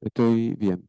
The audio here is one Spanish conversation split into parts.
Estoy bien.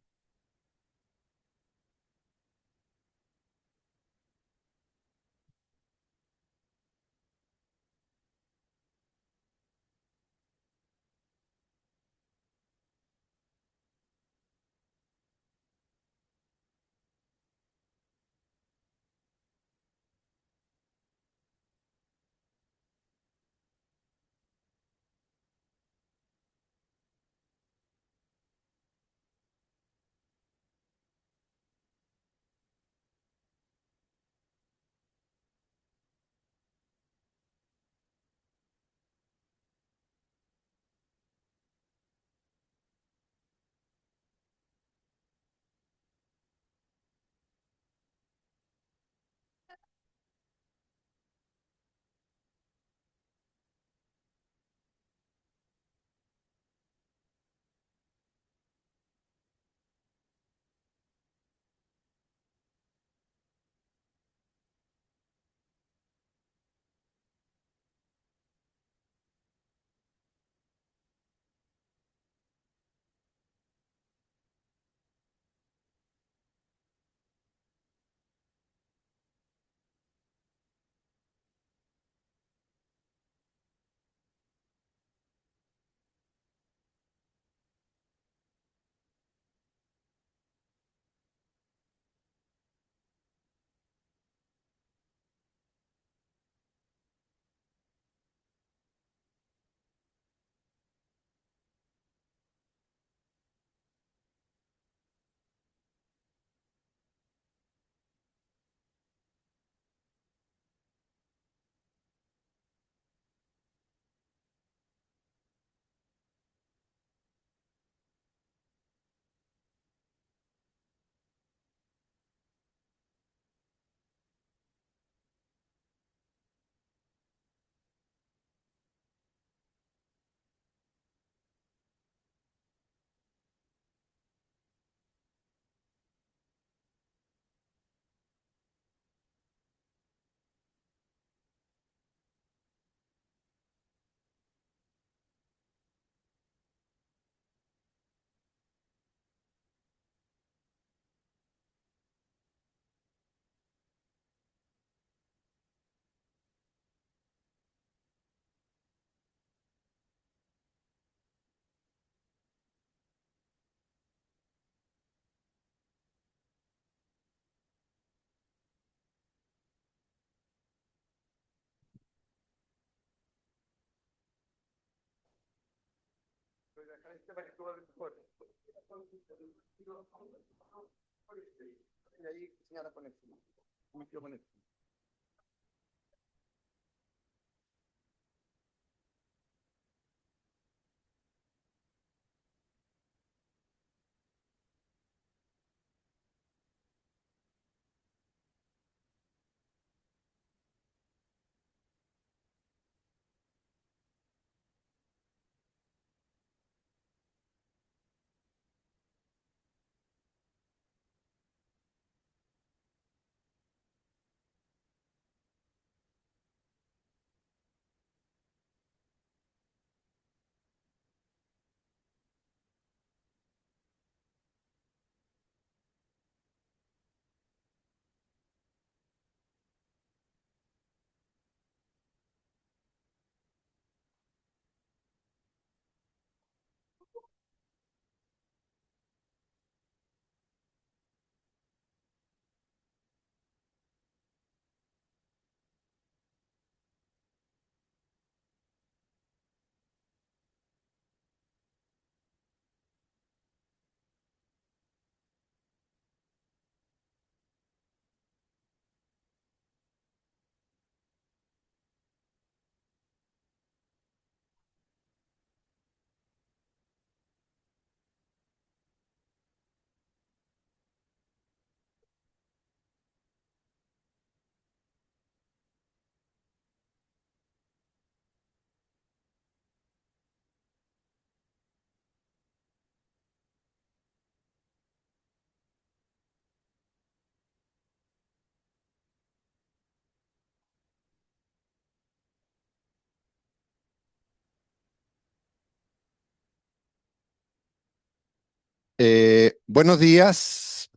Buenos días,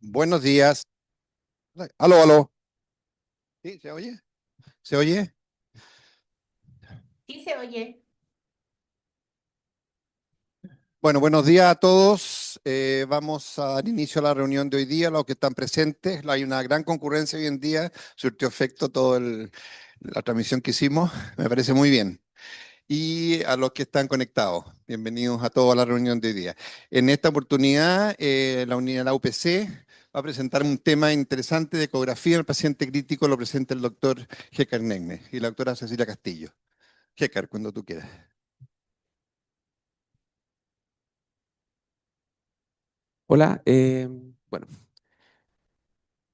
buenos días. Aló, aló. ¿Sí? ¿Se oye? ¿Se oye? Sí se oye. Bueno, buenos días a todos. Vamos a dar inicio a la reunión de hoy día, los que están presentes. Hay una gran concurrencia hoy en día, surtió efecto toda la transmisión que hicimos. Me parece muy bien. Y a los que están conectados, bienvenidos a todos a la reunión de hoy día. En esta oportunidad, la unidad de la UPC va a presentar un tema interesante de ecografía del paciente crítico, lo presenta el doctor Gekar Negne y la doctora Cecilia Castillo. Gekar, cuando tú quieras. Hola, bueno,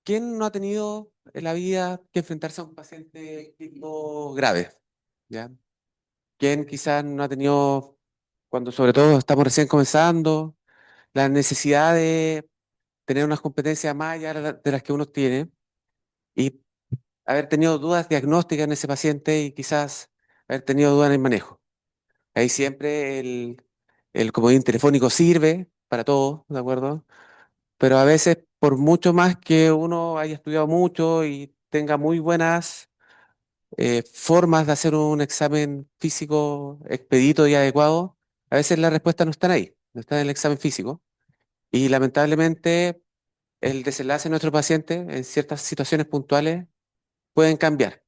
¿quién no ha tenido en la vida que enfrentarse a un paciente clínico grave? ¿Ya? ¿Quién quizás no ha tenido, cuando sobre todo estamos recién comenzando, la necesidad de tener unas competencias más allá de las que uno tiene y haber tenido dudas diagnósticas en ese paciente y quizás haber tenido dudas en el manejo? Ahí siempre el comodín telefónico sirve para todo, ¿de acuerdo? Pero a veces, por mucho más que uno haya estudiado mucho y tenga muy buenas formas de hacer un examen físico expedito y adecuado, a veces las respuestas no están ahí, no están en el examen físico. Y lamentablemente el desenlace de nuestro paciente en ciertas situaciones puntuales pueden cambiar.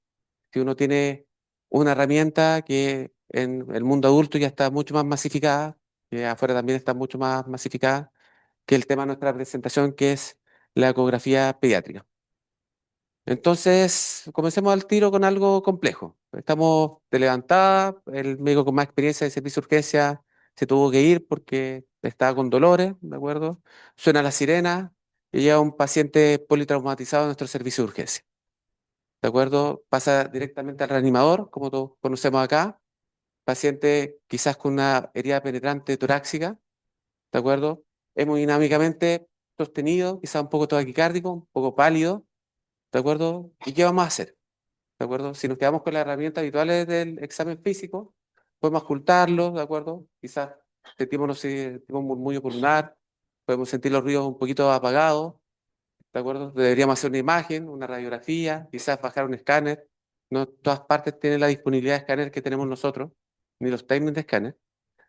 Si uno tiene una herramienta que en el mundo adulto ya está mucho más masificada, que afuera también está mucho más masificada, que el tema de nuestra presentación, que es la ecografía pediátrica. Entonces, comencemos al tiro con algo complejo. Estamos de levantada, el médico con más experiencia de servicio de urgencia se tuvo que ir porque estaba con dolores, ¿de acuerdo? Suena la sirena y llega un paciente politraumatizado a nuestro servicio de urgencia, ¿de acuerdo? Pasa directamente al reanimador, como todos conocemos acá, paciente quizás con una herida penetrante torácica, ¿de acuerdo? Hemodinámicamente sostenido, quizás un poco taquicárdico, un poco pálido, ¿de acuerdo? ¿Y qué vamos a hacer? ¿De acuerdo? Si nos quedamos con las herramientas habituales del examen físico, podemos ocultarlo, ¿de acuerdo? Quizás sentimos, no sé, sentimos un murmullo pulmonar, podemos sentir los ruidos un poquito apagados, ¿de acuerdo? Deberíamos hacer una imagen, una radiografía, quizás bajar un escáner. No todas partes tienen la disponibilidad de escáner que tenemos nosotros, ni los timings de escáner,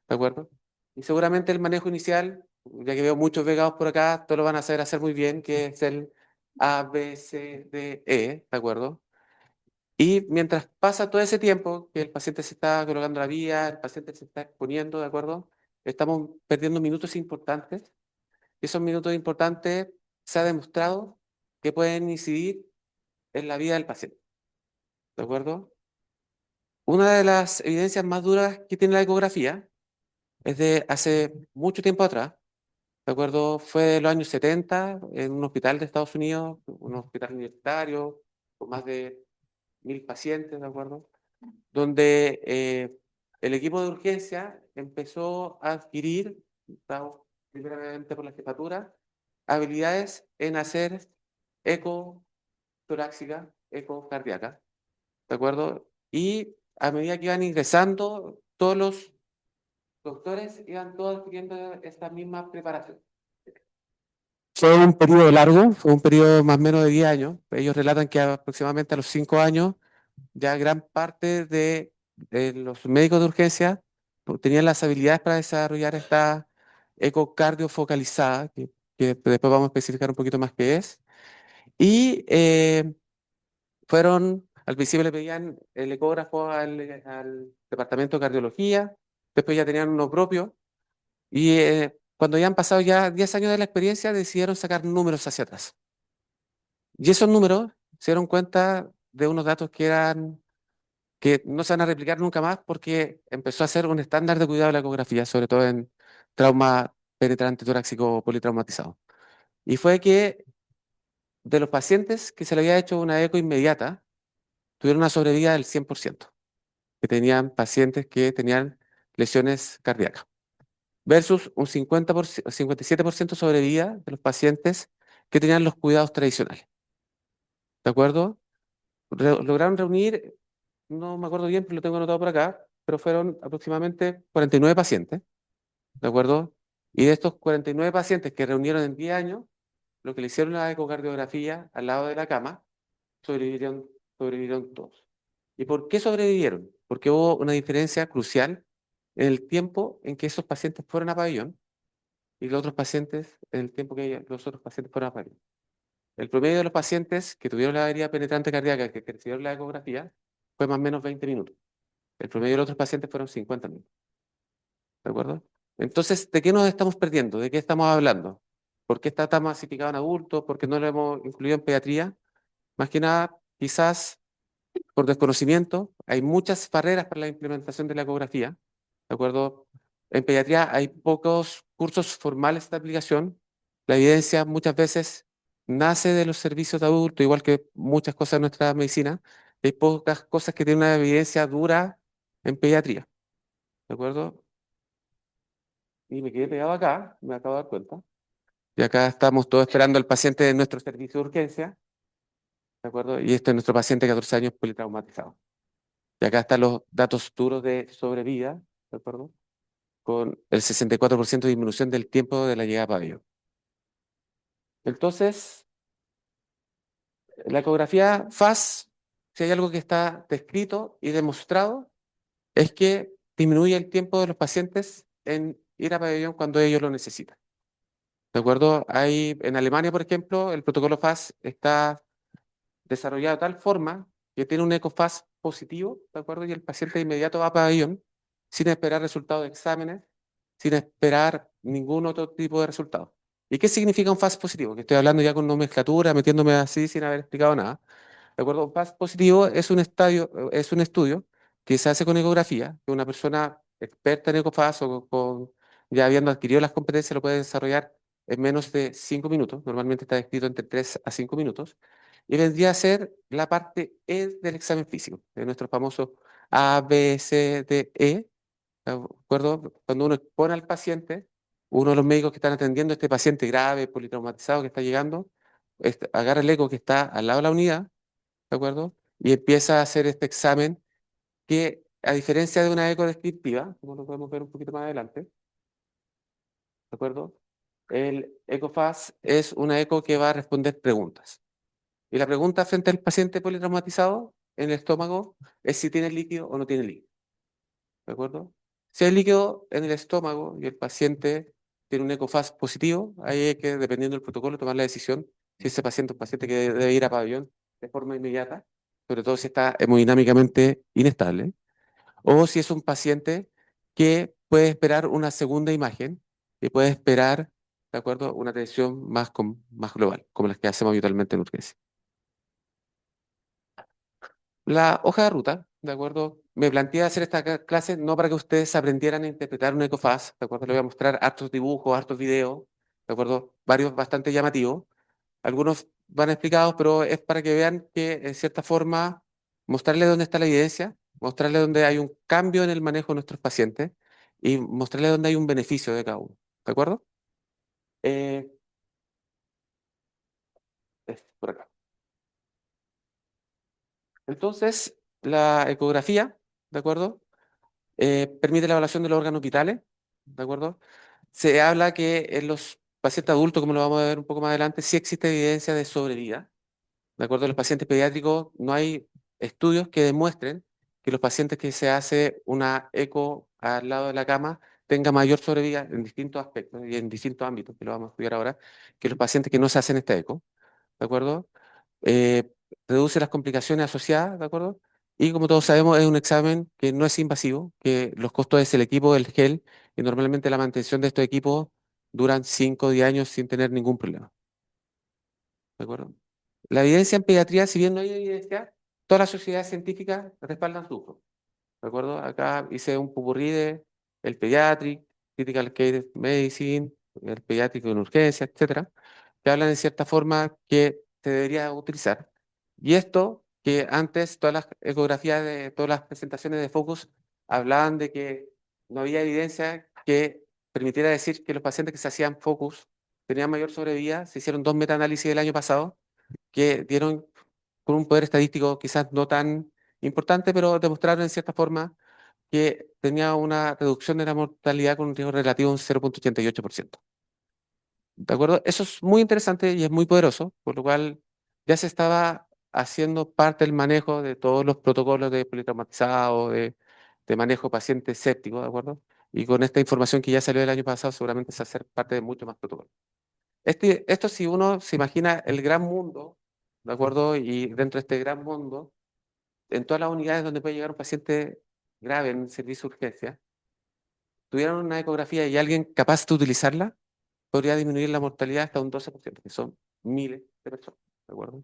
¿de acuerdo? Y seguramente el manejo inicial, ya que veo muchos vegados por acá, todos lo van a saber hacer muy bien, que es el A, B, C, D, E, ¿de acuerdo? Y mientras pasa todo ese tiempo que el paciente se está colocando la vía, el paciente se está exponiendo, ¿de acuerdo? Estamos perdiendo minutos importantes. Y esos minutos importantes se ha demostrado que pueden incidir en la vida del paciente, ¿de acuerdo? Una de las evidencias más duras que tiene la ecografía es de hace mucho tiempo atrás, ¿de acuerdo? Fue de los años 70 en un hospital de Estados Unidos, un hospital universitario, con más de 1000 pacientes, ¿de acuerdo? Donde el equipo de urgencia empezó a adquirir, dado primeramente por la jefatura, habilidades en hacer eco torácica, eco cardíaca, ¿de acuerdo? Y a medida que iban ingresando, todos los doctores iban todos adquiriendo esta misma preparación. Fue un periodo largo, fue un periodo más o menos de 10 años. Ellos relatan que aproximadamente a los 5 años ya gran parte de los médicos de urgencia tenían las habilidades para desarrollar esta ecocardio focalizada, que después vamos a especificar un poquito más qué es. Y al principio le pedían el ecógrafo al departamento de cardiología, después ya tenían uno propio, y cuando ya han pasado ya 10 años de la experiencia, decidieron sacar números hacia atrás. Y esos números se dieron cuenta de unos datos que no se van a replicar nunca más porque empezó a ser un estándar de cuidado de la ecografía, sobre todo en trauma penetrante torácico politraumatizado. Y fue que de los pacientes que se le había hecho una eco inmediata, tuvieron una sobrevida del 100%, que tenían pacientes que tenían lesiones cardíacas, versus un 57% sobrevida de los pacientes que tenían los cuidados tradicionales. ¿De acuerdo? Lograron reunir, no me acuerdo bien, pero lo tengo anotado por acá, pero fueron aproximadamente 49 pacientes, ¿de acuerdo? Y de estos 49 pacientes que reunieron en 10 años, lo que le hicieron la ecocardiografía al lado de la cama, sobrevivieron, sobrevivieron todos. ¿Y por qué sobrevivieron? Porque hubo una diferencia crucial en el tiempo en que esos pacientes fueron a pabellón y los otros pacientes, en el tiempo que los otros pacientes fueron a pabellón. El promedio de los pacientes que tuvieron la herida penetrante cardíaca, que recibieron la ecografía, fue más o menos 20 minutos. El promedio de los otros pacientes fueron 50 minutos. ¿De acuerdo? Entonces, ¿de qué nos estamos perdiendo? ¿De qué estamos hablando? ¿Por qué está tan masificado en adultos? ¿Por qué no lo hemos incluido en pediatría? Más que nada, quizás por desconocimiento, hay muchas barreras para la implementación de la ecografía. ¿De acuerdo? En pediatría hay pocos cursos formales de aplicación. La evidencia muchas veces nace de los servicios de adulto, igual que muchas cosas en nuestra medicina. Hay pocas cosas que tienen una evidencia dura en pediatría. ¿De acuerdo? Y me quedé pegado acá, me acabo de dar cuenta. Y acá estamos todos esperando al paciente de nuestro servicio de urgencia, ¿de acuerdo? Y este es nuestro paciente de 14 años politraumatizado. Y acá están los datos duros de sobrevida, ¿de acuerdo? Con el 64% de disminución del tiempo de la llegada a pabellón. Entonces, la ecografía FAS, si hay algo que está descrito y demostrado, es que disminuye el tiempo de los pacientes en ir a pabellón cuando ellos lo necesitan. ¿De acuerdo? Hay, en Alemania, por ejemplo, el protocolo FAS está desarrollado de tal forma que tiene un ECOFAS positivo, ¿de acuerdo? Y el paciente de inmediato va a pabellón sin esperar resultados de exámenes, sin esperar ningún otro tipo de resultado. ¿Y qué significa un FAS positivo? Que estoy hablando ya con nomenclatura, metiéndome así sin haber explicado nada. ¿De acuerdo? Un FAS positivo es un estudio que se hace con ecografía, que una persona experta en ECOFAS o ya habiendo adquirido las competencias lo puede desarrollar en menos de 5 minutos. Normalmente está descrito entre 3 a 5 minutos y vendría a ser la parte E del examen físico, de nuestro famoso A, B, C, D, E. ¿De acuerdo? Cuando uno expone al paciente, uno de los médicos que están atendiendo a este paciente grave, politraumatizado que está llegando, agarra el eco que está al lado de la unidad, ¿de acuerdo? Y empieza a hacer este examen que, a diferencia de una eco descriptiva, como lo podemos ver un poquito más adelante, ¿de acuerdo? El ECOFAS es una eco que va a responder preguntas. Y la pregunta frente al paciente politraumatizado en el estómago es si tiene líquido o no tiene líquido. ¿De acuerdo? Si hay líquido en el estómago y el paciente tiene un ECOFAS positivo, ahí hay que, dependiendo del protocolo, tomar la decisión si ese paciente es un paciente que debe ir a pabellón de forma inmediata, sobre todo si está hemodinámicamente inestable, o si es un paciente que puede esperar una segunda imagen y puede esperar, ¿de acuerdo?, una atención más global, como las que hacemos habitualmente en urgencia. La hoja de ruta, ¿de acuerdo? Me planteé hacer esta clase no para que ustedes aprendieran a interpretar un ECOFAS, ¿de acuerdo? Les voy a mostrar hartos dibujos, hartos videos, ¿de acuerdo? Varios bastante llamativos. Algunos van explicados, pero es para que vean que, en cierta forma, mostrarles dónde está la evidencia, mostrarles dónde hay un cambio en el manejo de nuestros pacientes y mostrarles dónde hay un beneficio de cada uno, ¿de acuerdo? Eh, es por acá. Entonces, la ecografía, ¿de acuerdo? Permite la evaluación de los órganos vitales, ¿de acuerdo? Se habla que en los pacientes adultos, como lo vamos a ver un poco más adelante, sí existe evidencia de sobrevida. De acuerdo a los pacientes pediátricos, no hay estudios que demuestren que los pacientes que se hace una eco al lado de la cama tengan mayor sobrevida en distintos aspectos y en distintos ámbitos, que lo vamos a estudiar ahora, que los pacientes que no se hacen esta eco. ¿De acuerdo? Eh, Reduce las complicaciones asociadas, ¿de acuerdo? Y como todos sabemos, es un examen que no es invasivo, que los costos es el equipo, el gel, y normalmente la mantención de estos equipos duran 5 o 10 años sin tener ningún problema, ¿de acuerdo? La evidencia en pediatría, si bien no hay evidencia, todas las sociedades científicas respaldan su uso. ¿De acuerdo? Acá hice un popurrí de el Pediatric, Critical Care Medicine, el pediátrico en urgencia, etcétera, que hablan en cierta forma que se debería utilizar. Y esto, que antes todas las ecografías de todas las presentaciones de Focus hablaban de que no había evidencia que permitiera decir que los pacientes que se hacían Focus tenían mayor sobrevida. Se hicieron 2 metaanálisis el año pasado que dieron con un poder estadístico quizás no tan importante, pero demostraron en cierta forma que tenía una reducción de la mortalidad con un riesgo relativo de un 0,88%. ¿De acuerdo? Eso es muy interesante y es muy poderoso, por lo cual ya se estaba haciendo parte del manejo de todos los protocolos de politraumatizado, de manejo paciente séptico, ¿de acuerdo? Y con esta información que ya salió el año pasado, seguramente se va a hacer parte de muchos más protocolos. Esto si uno se imagina el gran mundo, ¿de acuerdo? Y dentro de este gran mundo, en todas las unidades donde puede llegar un paciente grave en servicio de urgencia, tuvieran una ecografía y alguien capaz de utilizarla, podría disminuir la mortalidad hasta un 12%, que son miles de personas, ¿de acuerdo?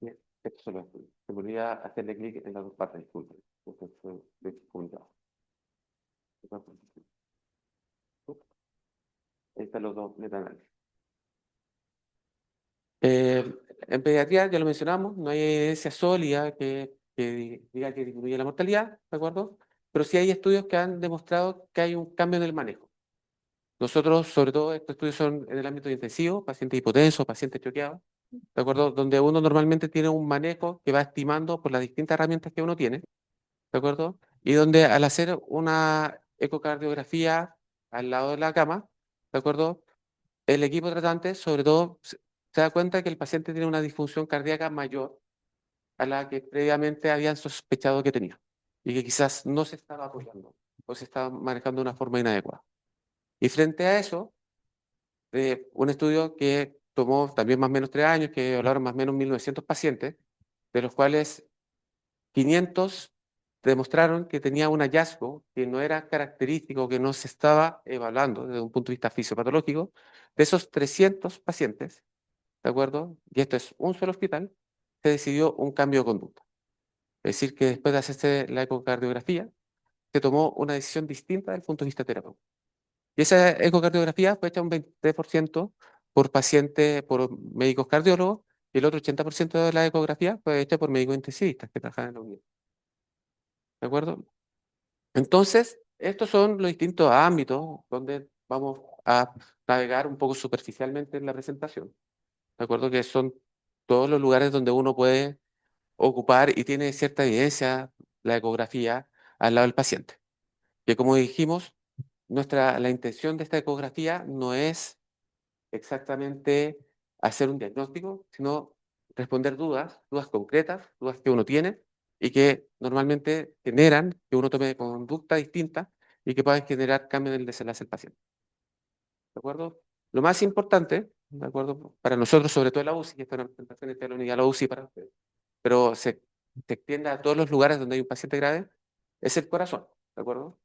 Bien, estos son los estudios. Se podría hacerle clic en las dos partes, disculpen. Esto fue comunicado. Ahí están los dos metaanálisis. Eh, en pediatría, ya lo mencionamos, no hay evidencia sólida que diga que disminuye la mortalidad, ¿de acuerdo? Pero sí hay estudios que han demostrado que hay un cambio en el manejo. Nosotros, sobre todo, estos estudios son en el ámbito intensivo, pacientes hipotensos, pacientes choqueados, ¿de acuerdo? Donde uno normalmente tiene un manejo que va estimando por las distintas herramientas que uno tiene, ¿de acuerdo? Y donde al hacer una ecocardiografía al lado de la cama, ¿de acuerdo? El equipo tratante, sobre todo, se da cuenta que el paciente tiene una disfunción cardíaca mayor a la que previamente habían sospechado que tenía y que quizás no se estaba apoyando o se estaba manejando de una forma inadecuada. Y frente a eso, un estudio que tomó también más o menos 3 años, que hablaron más o menos 1.900 pacientes, de los cuales 500 demostraron que tenía un hallazgo que no era característico, que no se estaba evaluando desde un punto de vista fisiopatológico. De esos 300 pacientes, ¿de acuerdo? Y esto es un solo hospital, se decidió un cambio de conducta. Es decir, que después de hacerse la ecocardiografía, se tomó una decisión distinta desde el punto de vista terapéutico. Y esa ecocardiografía fue hecha un 23% por paciente, por médicos cardiólogos, y el otro 80% de la ecografía fue hecha por médicos intensivistas que trabajan en la unidad. ¿De acuerdo? Entonces, estos son los distintos ámbitos donde vamos a navegar un poco superficialmente en la presentación. ¿De acuerdo? Que son todos los lugares donde uno puede ocupar y tiene cierta evidencia la ecografía al lado del paciente. Que como dijimos, la intención de esta ecografía no es exactamente hacer un diagnóstico, sino responder dudas, dudas concretas, dudas que uno tiene y que normalmente generan que uno tome conducta distinta y que puedan generar cambios en el desenlace del paciente. ¿De acuerdo? Lo más importante, ¿de acuerdo? Para nosotros, sobre todo en la UCI, que esta es una presentación de la unidad de la UCI para ustedes, pero se extiende a todos los lugares donde hay un paciente grave, es el corazón, ¿de acuerdo?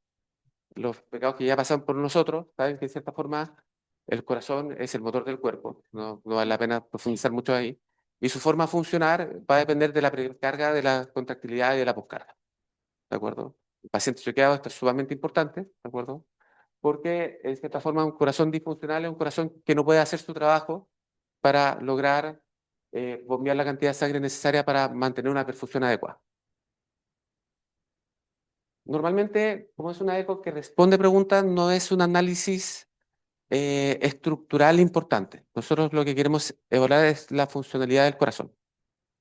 Los pecados que ya pasan por nosotros, saben que en cierta forma el corazón es el motor del cuerpo, no vale la pena profundizar mucho ahí, y su forma de funcionar va a depender de la precarga, de la contractilidad y de la poscarga, ¿de acuerdo? El paciente choqueado esto es sumamente importante, ¿de acuerdo? Porque en cierta forma un corazón disfuncional es un corazón que no puede hacer su trabajo para lograr bombear la cantidad de sangre necesaria para mantener una perfusión adecuada. Normalmente, como es una eco que responde preguntas, no es un análisis estructural importante. Nosotros lo que queremos evaluar es la funcionalidad del corazón.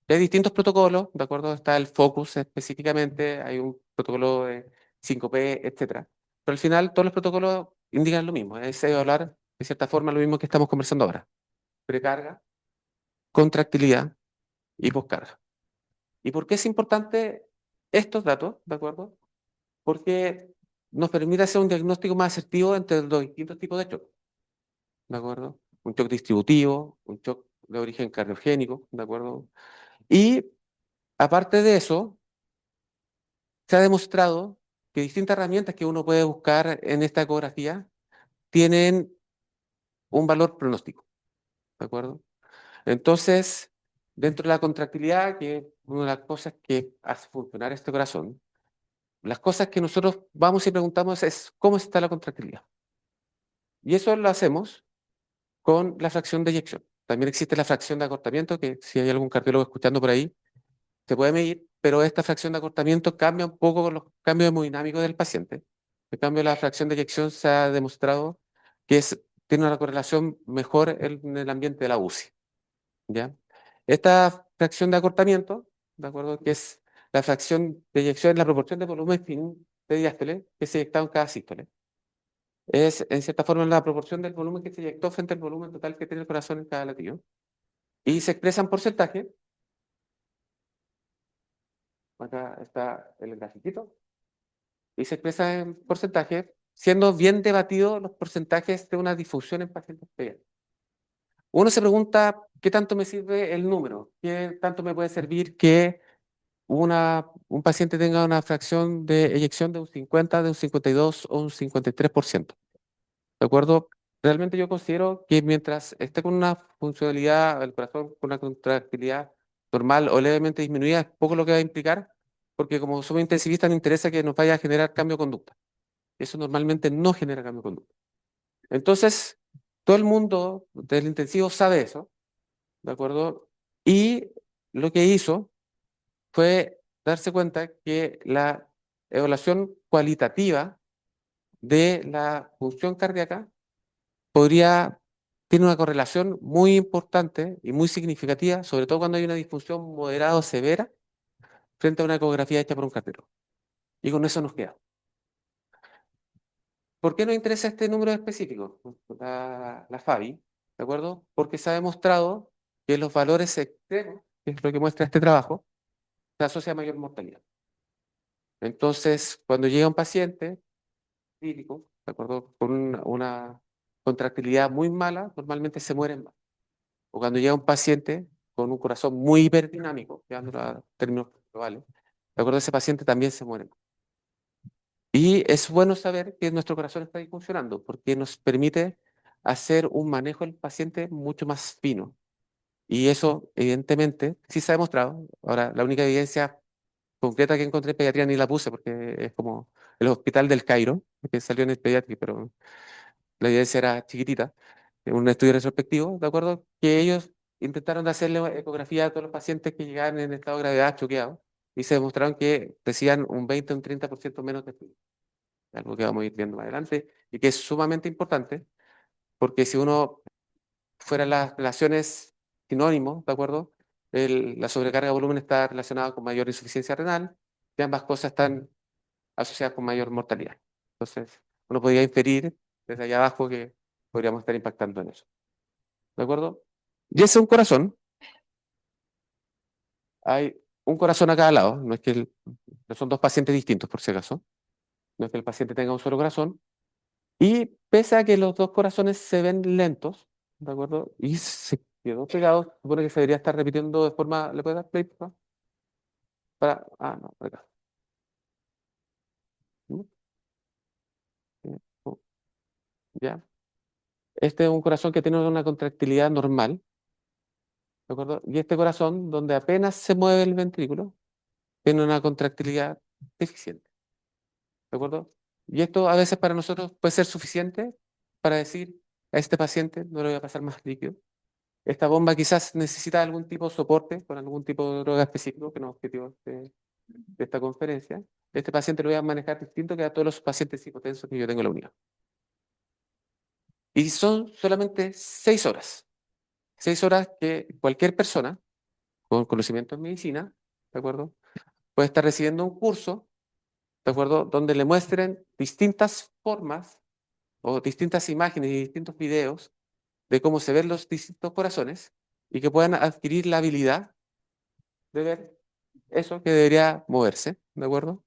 Hay distintos protocolos, ¿de acuerdo? Está el FOCUS específicamente, hay un protocolo de 5P, etcétera. Pero al final todos los protocolos indican lo mismo, es evaluar de cierta forma lo mismo que estamos conversando ahora. Precarga, contractilidad y poscarga. ¿Y por qué es importante estos datos, ¿de acuerdo? Porque nos permite hacer un diagnóstico más asertivo entre los distintos tipos de shock, ¿de acuerdo? Un shock distributivo, un shock de origen cardiogénico, ¿de acuerdo? Y aparte de eso, se ha demostrado que distintas herramientas que uno puede buscar en esta ecografía tienen un valor pronóstico, ¿de acuerdo? Entonces, dentro de la contractilidad, que es una de las cosas que hace funcionar este corazón, las cosas que nosotros vamos y preguntamos es cómo está la contractilidad. Y eso lo hacemos con la fracción de eyección. También existe la fracción de acortamiento, que si hay algún cardiólogo escuchando por ahí, se puede medir, pero esta fracción de acortamiento cambia un poco con los cambios hemodinámicos del paciente. En cambio, la fracción de eyección se ha demostrado que tiene una correlación mejor en el ambiente de la UCI. ¿Ya? Esta fracción de acortamiento, ¿de acuerdo? Que es la fracción de eyección es la proporción de volumen fin de diástole que se eyectaba en cada sístole. Es, en cierta forma, la proporción del volumen que se eyectó frente al volumen total que tiene el corazón en cada latido. Y se expresa en porcentaje. Acá está el grafiquito. Y se expresa en porcentaje, siendo bien debatidos los porcentajes de una difusión en pacientes pediátricos. Uno se pregunta, ¿qué tanto me sirve el número? ¿Qué tanto me puede servir que un paciente tenga una fracción de eyección de un 50, de un 52 o un 53%? ¿De acuerdo? Realmente yo considero que mientras esté con una funcionalidad del corazón, con una contractilidad normal o levemente disminuida, es poco lo que va a implicar, porque como somos intensivistas nos interesa que nos vaya a generar cambio de conducta. Eso normalmente no genera cambio de conducta. Entonces, todo el mundo del intensivo sabe eso, ¿de acuerdo? Y lo que hizo fue darse cuenta que la evaluación cualitativa de la función cardíaca podría, tiene una correlación muy importante y muy significativa, sobre todo cuando hay una disfunción moderada o severa frente a una ecografía hecha por un cardiólogo. Y con eso nos queda. ¿Por qué nos interesa este número específico? La FABI, ¿de acuerdo? Porque se ha demostrado que los valores extremos, que es lo que muestra este trabajo, se asocia a mayor mortalidad. Entonces, cuando llega un paciente crítico, ¿de acuerdo? Con una contractilidad muy mala, normalmente se mueren más. O cuando llega un paciente con un corazón muy hiperddinámico, llevándolo a términos globales, ¿de acuerdo? Ese paciente también se muere más. Y es bueno saber que nuestro corazón está ahí funcionando, porque nos permite hacer un manejo del paciente mucho más fino. Y eso, evidentemente, sí se ha demostrado. Ahora, la única evidencia concreta que encontré en pediatría ni la puse, porque es como el hospital del Cairo, que salió en el pediatría, pero la evidencia era chiquitita, en un estudio retrospectivo, ¿de acuerdo? Que ellos intentaron hacerle ecografía a todos los pacientes que llegaban en estado de gravedad choqueados y se demostraron que decían un 20 o un 30% menos de fluido, algo que vamos a ir viendo más adelante y que es sumamente importante, porque si uno fuera las relaciones sinónimos, ¿de acuerdo? La sobrecarga de volumen está relacionada con mayor insuficiencia renal y ambas cosas están asociadas con mayor mortalidad. Entonces, uno podría inferir desde allá abajo que podríamos estar impactando en eso. ¿De acuerdo? Y ese es un corazón. Hay un corazón a cada lado. No es que no son dos pacientes distintos, por si acaso. No es que el paciente tenga un solo corazón. Y pese a que los dos corazones se ven lentos, ¿de acuerdo? Y se quedó pegado, supone que se debería estar repitiendo de forma. ¿Le puede dar play, por favor? No, por acá. ¿No? No, ya. Este es un corazón que tiene una contractilidad normal, ¿de acuerdo? Y este corazón, donde apenas se mueve el ventrículo, tiene una contractilidad deficiente, ¿de acuerdo? Y esto a veces para nosotros puede ser suficiente para decir a este paciente no le voy a pasar más líquido. Esta bomba quizás necesita algún tipo de soporte con algún tipo de droga específico, que no es objetivo de esta conferencia. Este paciente lo voy a manejar distinto que a todos los pacientes hipotensos que yo tengo en la unidad. Y son solamente 6 horas. 6 horas que cualquier persona con conocimiento en medicina, ¿de acuerdo? Puede estar recibiendo un curso, ¿de acuerdo? Donde le muestren distintas formas o distintas imágenes y distintos videos de cómo se ven los distintos corazones y que puedan adquirir la habilidad de ver eso que debería moverse, ¿de acuerdo?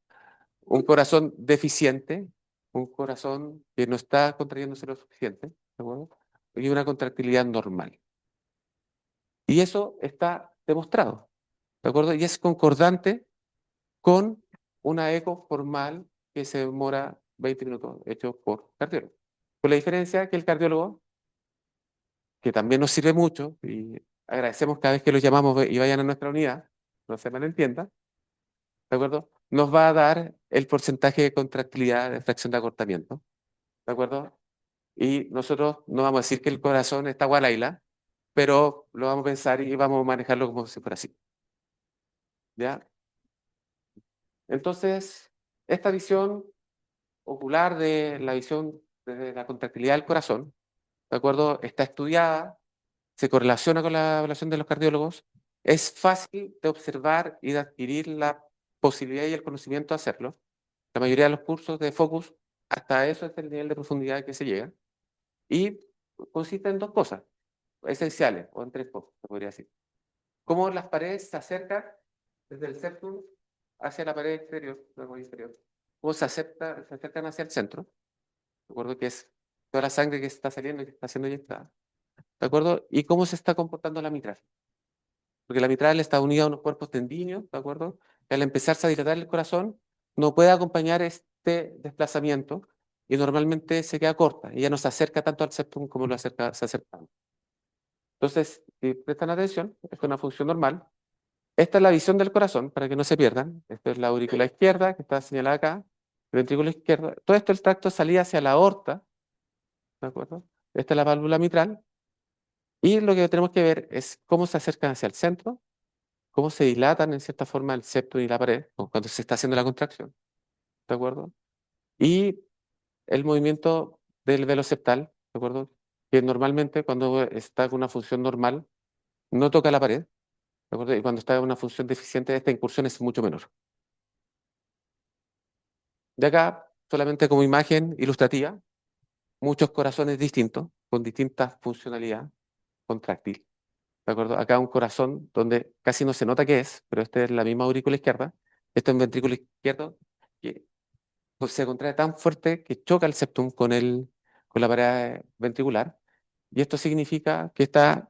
Un corazón deficiente, un corazón que no está contrayéndose lo suficiente, ¿de acuerdo? Y una contractilidad normal. Y eso está demostrado, ¿de acuerdo? Y es concordante con una eco formal que se demora 20 minutos, hecho por cardiólogo. Con la diferencia que el cardiólogo, que también nos sirve mucho, y agradecemos cada vez que los llamamos y vayan a nuestra unidad, no se malentienda, ¿de acuerdo? Nos va a dar el porcentaje de contractilidad de fracción de acortamiento, ¿de acuerdo? Y nosotros no vamos a decir que el corazón está gualaila, pero lo vamos a pensar y vamos a manejarlo como si fuera así, ¿ya? Entonces, esta visión ocular de la visión de la contractilidad del corazón, ¿de acuerdo? Está estudiada, se correlaciona con la evaluación de los cardiólogos, es fácil de observar y de adquirir la posibilidad y el conocimiento de hacerlo. La mayoría de los cursos de Focus, hasta eso es el nivel de profundidad que se llega. Y consiste en dos cosas esenciales, o en tres cosas, se podría decir. Cómo las paredes se acercan desde el septum hacia la pared exterior, la pared inferior. Cómo se acercan hacia el centro. ¿De acuerdo? Que es toda la sangre que está saliendo y que está siendo inyectada. ¿De acuerdo? Y cómo se está comportando la mitral. Porque la mitral está unida a unos cuerpos tendíneos, ¿de acuerdo? Que al empezarse a dilatar el corazón, no puede acompañar este desplazamiento y normalmente se queda corta y ya no se acerca tanto al septum como se acerca. Entonces, si prestan atención, es una función normal. Esta es la visión del corazón, para que no se pierdan. Esta es la aurícula izquierda, que está señalada acá, el ventrículo izquierdo. Todo esto, el tracto de salida hacia la aorta, ¿de acuerdo? Esta es la válvula mitral. Y lo que tenemos que ver es cómo se acercan hacia el centro, cómo se dilatan en cierta forma el septum y la pared, o cuando se está haciendo la contracción, ¿de acuerdo? Y el movimiento del velo septal, ¿de acuerdo? Que normalmente cuando está con una función normal, no toca la pared, ¿de acuerdo? Y cuando está en una función deficiente, esta incursión es mucho menor. De acá, solamente como imagen ilustrativa, muchos corazones distintos, con distintas funcionalidades contráctil. ¿De acuerdo? Acá un corazón donde casi no se nota qué es, pero esta es la misma aurícula izquierda. Esto es un ventrículo izquierdo que pues, se contrae tan fuerte que choca el septum con la pared ventricular. Y esto significa que está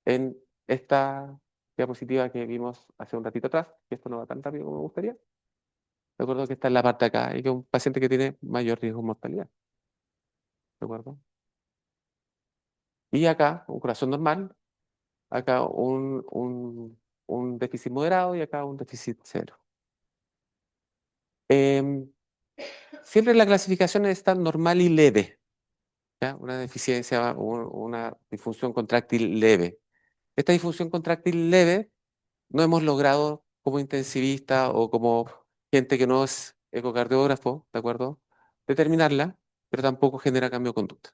en esta diapositiva que vimos hace un ratito atrás, que esto no va tan rápido como me gustaría. De acuerdo que está en la parte de acá y que es un paciente que tiene mayor riesgo de mortalidad. ¿De acuerdo? Y acá, un corazón normal, acá un déficit moderado y acá un déficit cero. Em, Siempre la clasificación está normal y leve, ¿ya? Una deficiencia, una disfunción contráctil leve. Esta disfunción contráctil leve no hemos logrado como intensivista o como gente que no es ecocardiógrafo, ¿de acuerdo? Determinarla, pero tampoco genera cambio de conducta.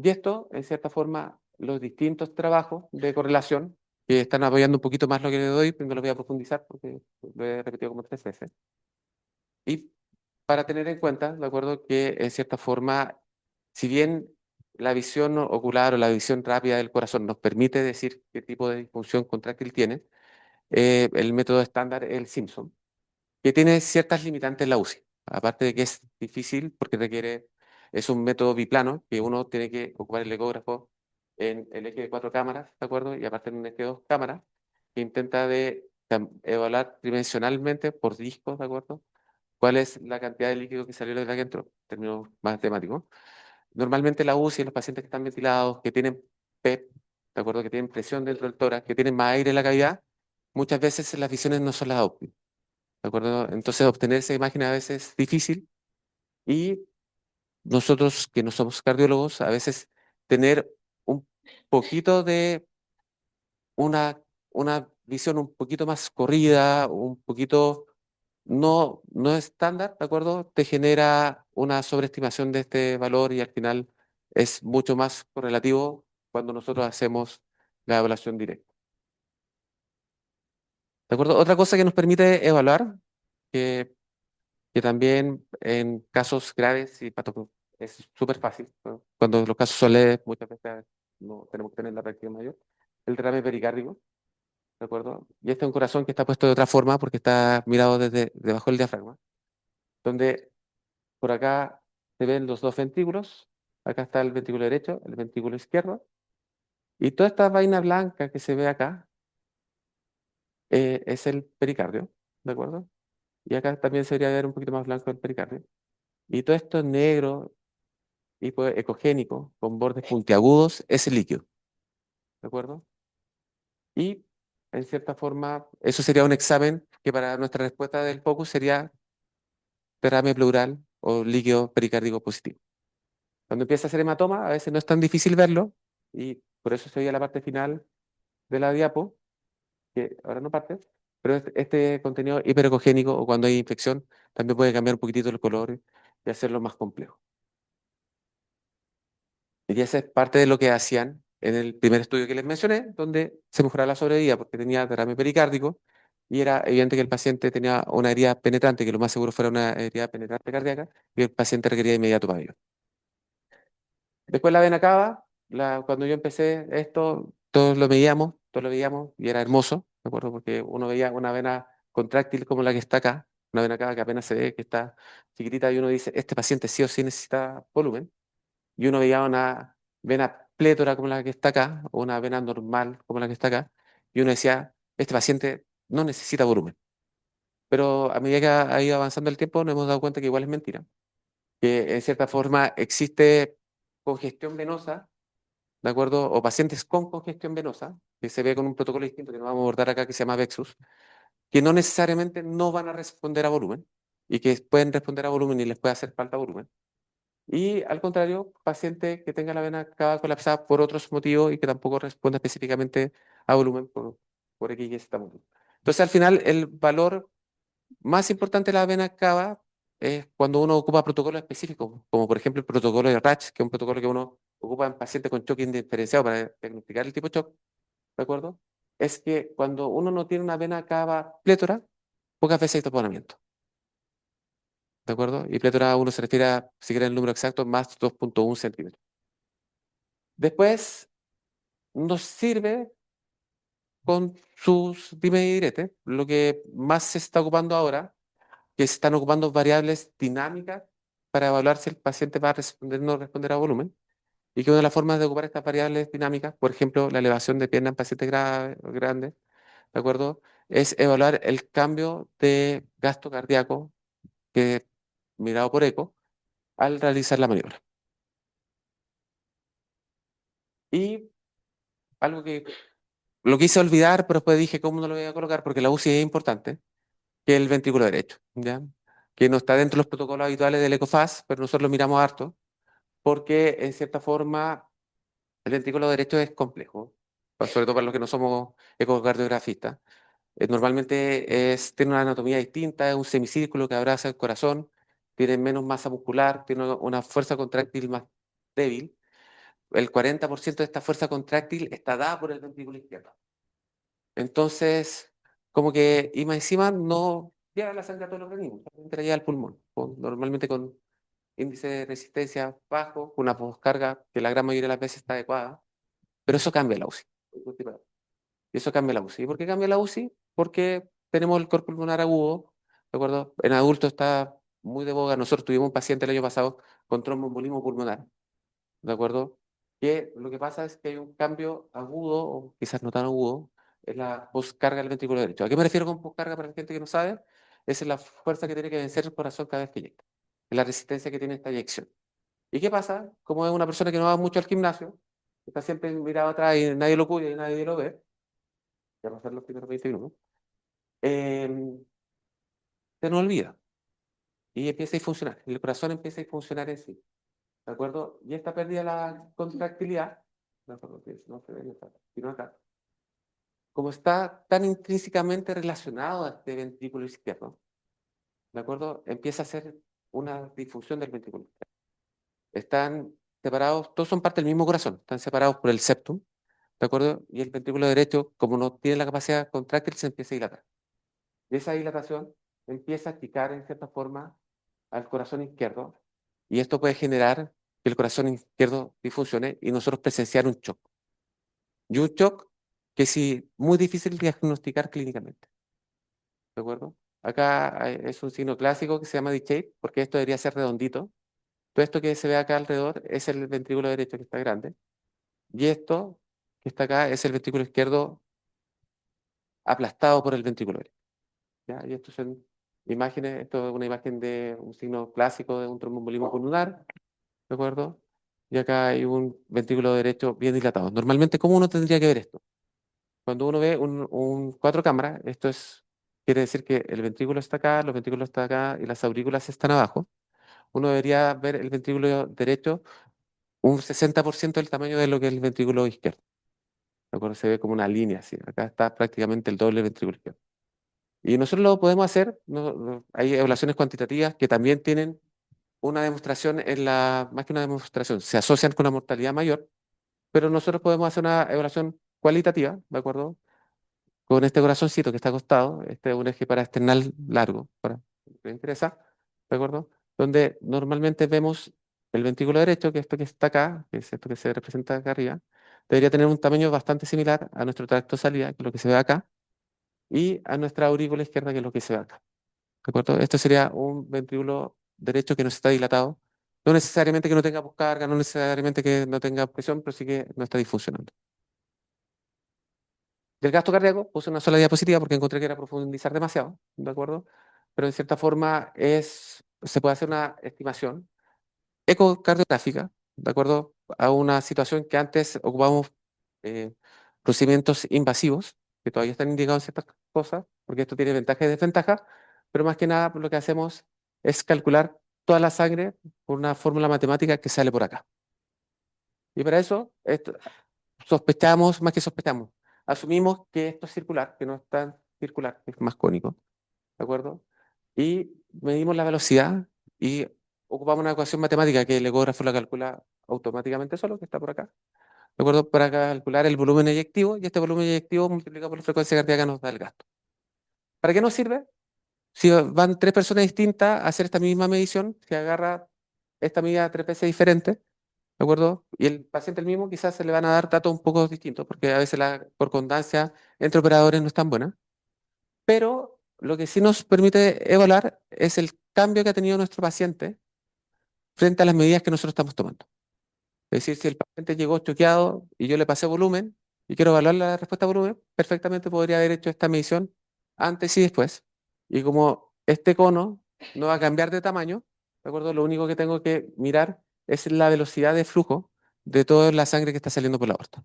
Y esto, en cierta forma, los distintos trabajos de correlación que están apoyando un poquito más lo que le doy, pero no lo voy a profundizar porque lo he repetido como tres veces. Y para tener en cuenta, ¿de acuerdo? Que en cierta forma, si bien la visión ocular o la visión rápida del corazón nos permite decir qué tipo de disfunción contráctil tiene, el método estándar es el Simpson, que tiene ciertas limitantes en la UCI. Aparte de que es difícil porque es un método biplano, que uno tiene que ocupar el ecógrafo en el eje de cuatro cámaras, ¿de acuerdo? Y aparte en un eje de dos cámaras, que intenta evaluar tridimensionalmente por discos, ¿de acuerdo? ¿Cuál es la cantidad de líquido que salió de la que entró? Términos más temáticos. Normalmente la UCI en los pacientes que están ventilados, que tienen PEP, ¿de acuerdo? Que tienen presión dentro del tórax, que tienen más aire en la cavidad, muchas veces las visiones no son las óptimas. ¿De acuerdo? Entonces, obtener esa imagen a veces es difícil y nosotros que no somos cardiólogos, a veces tener un poquito de una visión un poquito más corrida, un poquito no estándar, ¿de acuerdo? Te genera una sobreestimación de este valor y al final es mucho más correlativo cuando nosotros hacemos la evaluación directa. ¿De acuerdo? Otra cosa que nos permite evaluar, que que también en casos graves y es súper fácil, ¿no? Cuando los casos son leves, muchas veces no tenemos que tener la práctica mayor. El derrame pericárdico, ¿de acuerdo? Y este es un corazón que está puesto de otra forma porque está mirado desde debajo del diafragma, donde por acá se ven los dos ventrículos, acá está el ventrículo derecho, el ventrículo izquierdo, y toda esta vaina blanca que se ve acá es el pericardio, ¿de acuerdo? Y acá también se debería ver un poquito más blanco el pericardio. Y todo esto es negro ecogénico con bordes puntiagudos es el líquido, ¿de acuerdo? Y en cierta forma, eso sería un examen que para nuestra respuesta del focus sería derrame pleural o líquido pericárdico positivo. Cuando empieza a hacer hematoma, a veces no es tan difícil verlo y por eso se veía la parte final de la diapo, que ahora no parte, pero este contenido hiperecogénico o cuando hay infección también puede cambiar un poquitito el color y hacerlo más complejo. Y esa es parte de lo que hacían en el primer estudio que les mencioné, donde se mejoraba la sobrevida porque tenía derrame pericárdico y era evidente que el paciente tenía una herida penetrante, que lo más seguro fuera una herida penetrante cardíaca, y el paciente requería de inmediato pabellón. Después la vena cava, cuando yo empecé esto, todos lo veíamos y era hermoso, ¿me acuerdo? Porque uno veía una vena contráctil como la que está acá, una vena cava que apenas se ve, que está chiquitita, y uno dice, este paciente sí o sí necesita volumen. Y uno veía una vena plétora como la que está acá, o una vena normal como la que está acá, y uno decía, este paciente no necesita volumen. Pero a medida que ha ido avanzando el tiempo, nos hemos dado cuenta que igual es mentira, que en cierta forma existe congestión venosa, ¿de acuerdo? O pacientes con congestión venosa, que se ve con un protocolo distinto que no vamos a abordar acá, que se llama VEXUS, que no necesariamente no van a responder a volumen, y que pueden responder a volumen y les puede hacer falta volumen. Y al contrario, paciente que tenga la vena cava colapsada por otros motivos y que tampoco responda específicamente a volumen por X y Z motivo. Entonces, al final, el valor más importante de la vena cava es cuando uno ocupa protocolos específicos, como por ejemplo el protocolo de RATCH, que es un protocolo que uno ocupa en pacientes con choque indiferenciado para diagnosticar el tipo de shock, ¿de acuerdo? Es que cuando uno no tiene una vena cava plétora, pocas veces hay taponamiento, ¿de acuerdo? Y plétora uno se refiere a, si quiere el número exacto, más 2,1 centímetros. Después nos sirve con sus dime y direte. Lo que más se está ocupando ahora, que se están ocupando variables dinámicas para evaluar si el paciente va a responder o no responder a volumen. Y que una de las formas de ocupar estas variables dinámicas, por ejemplo, la elevación de pierna en pacientes grandes, ¿de acuerdo? Es evaluar el cambio de gasto cardíaco que mirado por eco al realizar la maniobra. Y algo que lo quise olvidar, pero después dije, ¿cómo no lo voy a colocar? Porque la UCI es importante, que es el ventrículo derecho, ¿ya? Que no está dentro de los protocolos habituales del ECOFAS, pero nosotros lo miramos harto, porque en cierta forma el ventrículo derecho es complejo, sobre todo para los que no somos ecocardiografistas. Normalmente tiene una anatomía distinta, es un semicírculo que abraza el corazón, tiene menos masa muscular, tiene una fuerza contráctil más débil. El 40% de esta fuerza contráctil está dada por el ventrículo izquierdo. Entonces, como que, y más encima no llega la sangre a todo el organismo, solamente la llega al pulmón, normalmente con índice de resistencia bajo, una poscarga que la gran mayoría de las veces está adecuada, pero eso cambia la UCI. Y eso cambia la UCI. ¿Y por qué cambia la UCI? Porque tenemos el cor pulmonar agudo, ¿de acuerdo? En adultos está muy de boga. Nosotros tuvimos un paciente el año pasado con tromboembolismo pulmonar, ¿de acuerdo? Que lo que pasa es que hay un cambio agudo, o quizás no tan agudo, en la poscarga del ventrículo derecho. ¿A qué me refiero con poscarga para la gente que no sabe? Es la fuerza que tiene que vencer el corazón cada vez que inyecta. Es la resistencia que tiene esta inyección. ¿Y qué pasa? Como es una persona que no va mucho al gimnasio, está siempre mirado atrás y nadie lo cuida y nadie lo ve, ya pasaron los primeros 20 minutos, eh, se nos olvida y empieza a funcionar. El corazón empieza a funcionar en sí. ¿De acuerdo? Y esta pérdida de la contractilidad, no, perdón, que no se ve, sino acá, como está tan intrínsecamente relacionado a este ventrículo izquierdo, ¿de acuerdo? Empieza a ser una disfunción del ventrículo izquierdo. Están separados, todos son parte del mismo corazón, están separados por el septum, ¿de acuerdo? Y el ventrículo derecho, como no tiene la capacidad contráctil, se empieza a dilatar. Y esa dilatación empieza a achicar en cierta forma al corazón izquierdo, y esto puede generar que el corazón izquierdo disfuncione y nosotros presenciar un shock. Y un shock que sí, muy difícil de diagnosticar clínicamente, ¿de acuerdo? Acá es un signo clásico que se llama D-shape, porque esto debería ser redondito. Todo esto que se ve acá alrededor es el ventrículo derecho que está grande, y esto que está acá es el ventrículo izquierdo aplastado por el ventrículo derecho. ¿Ya? Y esto son imágenes, esto es una imagen de un signo clásico de un tromboembolismo pulmonar, ¿de acuerdo? Y acá hay un ventrículo derecho bien dilatado. Normalmente, ¿cómo uno tendría que ver esto? Cuando uno ve un cuatro cámaras, quiere decir que el ventrículo está acá, los ventrículos están acá y las aurículas están abajo. Uno debería ver el ventrículo derecho un 60% del tamaño de lo que es el ventrículo izquierdo. ¿De acuerdo? Se ve como una línea así. Acá está prácticamente el doble del ventrículo izquierdo. Y nosotros lo podemos hacer, hay evaluaciones cuantitativas que también tienen una demostración más que una demostración, se asocian con una mortalidad mayor, pero nosotros podemos hacer una evaluación cualitativa, ¿de acuerdo? con este corazoncito que está acostado, este es un eje paraesternal largo, para me interesa, ¿de acuerdo? Donde normalmente vemos el ventrículo derecho, que es esto que está acá, que es esto que se representa acá arriba, debería tener un tamaño bastante similar a nuestro tracto de salida, que es lo que se ve acá, y a nuestra aurícula izquierda, que es lo que se ve acá. ¿De acuerdo? Esto sería un ventrículo derecho que no está dilatado. No necesariamente que no tenga carga, no necesariamente que no tenga presión, pero sí que no está disfuncionando. Del gasto cardíaco puse una sola diapositiva porque encontré que era profundizar demasiado, ¿de acuerdo? Pero en cierta forma se puede hacer una estimación ecocardiográfica, ¿de acuerdo? A una situación que antes ocupábamos eh, procedimientos invasivos, que todavía están indicados en ciertas cosas, porque esto tiene ventajas y desventajas, pero más que nada lo que hacemos es calcular toda la sangre por una fórmula matemática que sale por acá. Y para eso sospechamos, más que sospechamos, asumimos que esto es circular, que no es tan circular, que es más cónico, ¿de acuerdo? Y medimos la velocidad y ocupamos una ecuación matemática que el ecógrafo la calcula automáticamente solo, que está por acá, ¿de acuerdo? Para calcular el volumen eyectivo y este volumen eyectivo multiplicado por la frecuencia cardíaca nos da el gasto. ¿Para qué nos sirve? Si van tres personas distintas a hacer esta misma medición, se agarra esta medida tres veces diferente, ¿de acuerdo? Y el paciente el mismo quizás se le van a dar datos un poco distintos, porque a veces la concordancia entre operadores no es tan buena, pero lo que sí nos permite evaluar es el cambio que ha tenido nuestro paciente frente a las medidas que nosotros estamos tomando. Es decir, si el paciente llegó choqueado y yo le pasé volumen y quiero evaluar la respuesta a volumen, perfectamente podría haber hecho esta medición antes y después. Y como este cono no va a cambiar de tamaño, ¿de acuerdo? Lo único que tengo que mirar es la velocidad de flujo de toda la sangre que está saliendo por la aorta.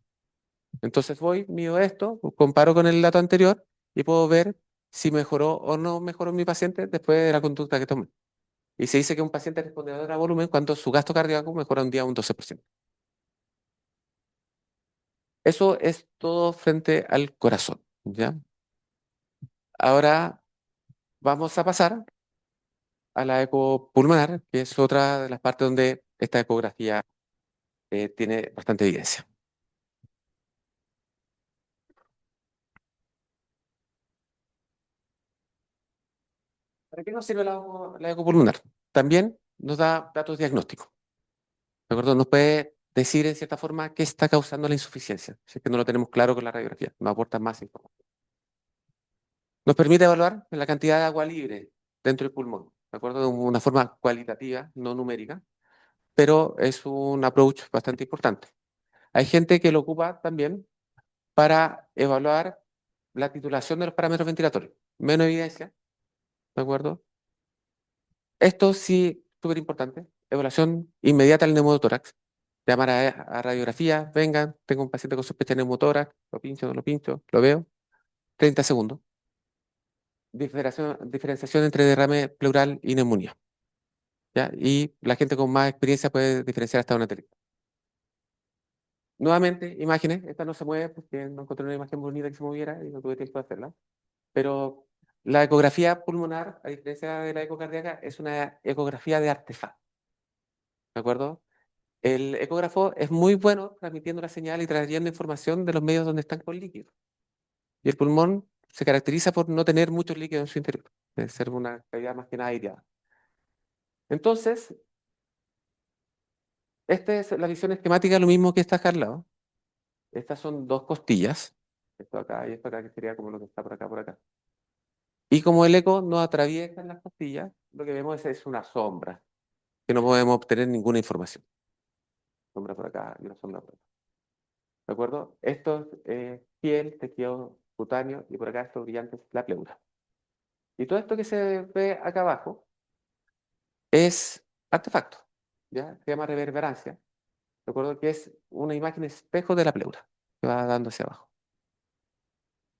Entonces voy, mido esto, comparo con el dato anterior y puedo ver si mejoró o no mejoró mi paciente después de la conducta que tomé. Y se dice que un paciente respondedor a volumen cuando su gasto cardíaco mejora un día un 12%. Eso es todo frente al corazón, ¿ya? Ahora vamos a pasar a la eco pulmonar, que es otra de las partes donde esta ecografía tiene bastante evidencia. ¿Para qué nos sirve la eco pulmonar? También nos da datos diagnósticos, ¿de acuerdo? Nos puede decir en cierta forma qué está causando la insuficiencia, si es que no lo tenemos claro con la radiografía, nos aporta más información. Nos permite evaluar la cantidad de agua libre dentro del pulmón, ¿de acuerdo? De una forma cualitativa, no numérica, pero es un approach bastante importante. Hay gente que lo ocupa también para evaluar la titulación de los parámetros ventilatorios. Menos evidencia, ¿de acuerdo? Esto sí, súper importante. Evaluación inmediata del neumotórax. Llamar a radiografía, vengan, tengo un paciente con sospecha de neumotórax, lo pincho, no lo pincho, lo veo. 30 segundos. Diferenciación entre derrame pleural y neumonía. ¿Ya? Y la gente con más experiencia puede diferenciar hasta una técnica. Nuevamente, imágenes. Esta no se mueve porque no encontré una imagen bonita que se moviera y no tuve tiempo de hacerla. Pero la ecografía pulmonar, a diferencia de la ecocardíaca, es una ecografía de artefacto, ¿de acuerdo? El ecógrafo es muy bueno transmitiendo la señal y trayendo información de los medios donde están con líquido. Y el pulmón se caracteriza por no tener mucho líquido en su interior, de ser una cavidad más que nada aireada. Entonces, esta es la visión esquemática, lo mismo que está acá al lado. Estas son dos costillas, esto acá y esto acá, que sería como lo que está por acá, por acá. Y como el eco no atraviesa las costillas, lo que vemos es una sombra, que no podemos obtener ninguna información. Sombra por acá y una sombra por acá. ¿De acuerdo? Esto es piel, tejido cutáneo y por acá esto brillante es la pleura. Y todo esto que se ve acá abajo es artefacto, ¿ya? Se llama reverberancia. ¿De acuerdo? Que es una imagen espejo de la pleura que va dando hacia abajo.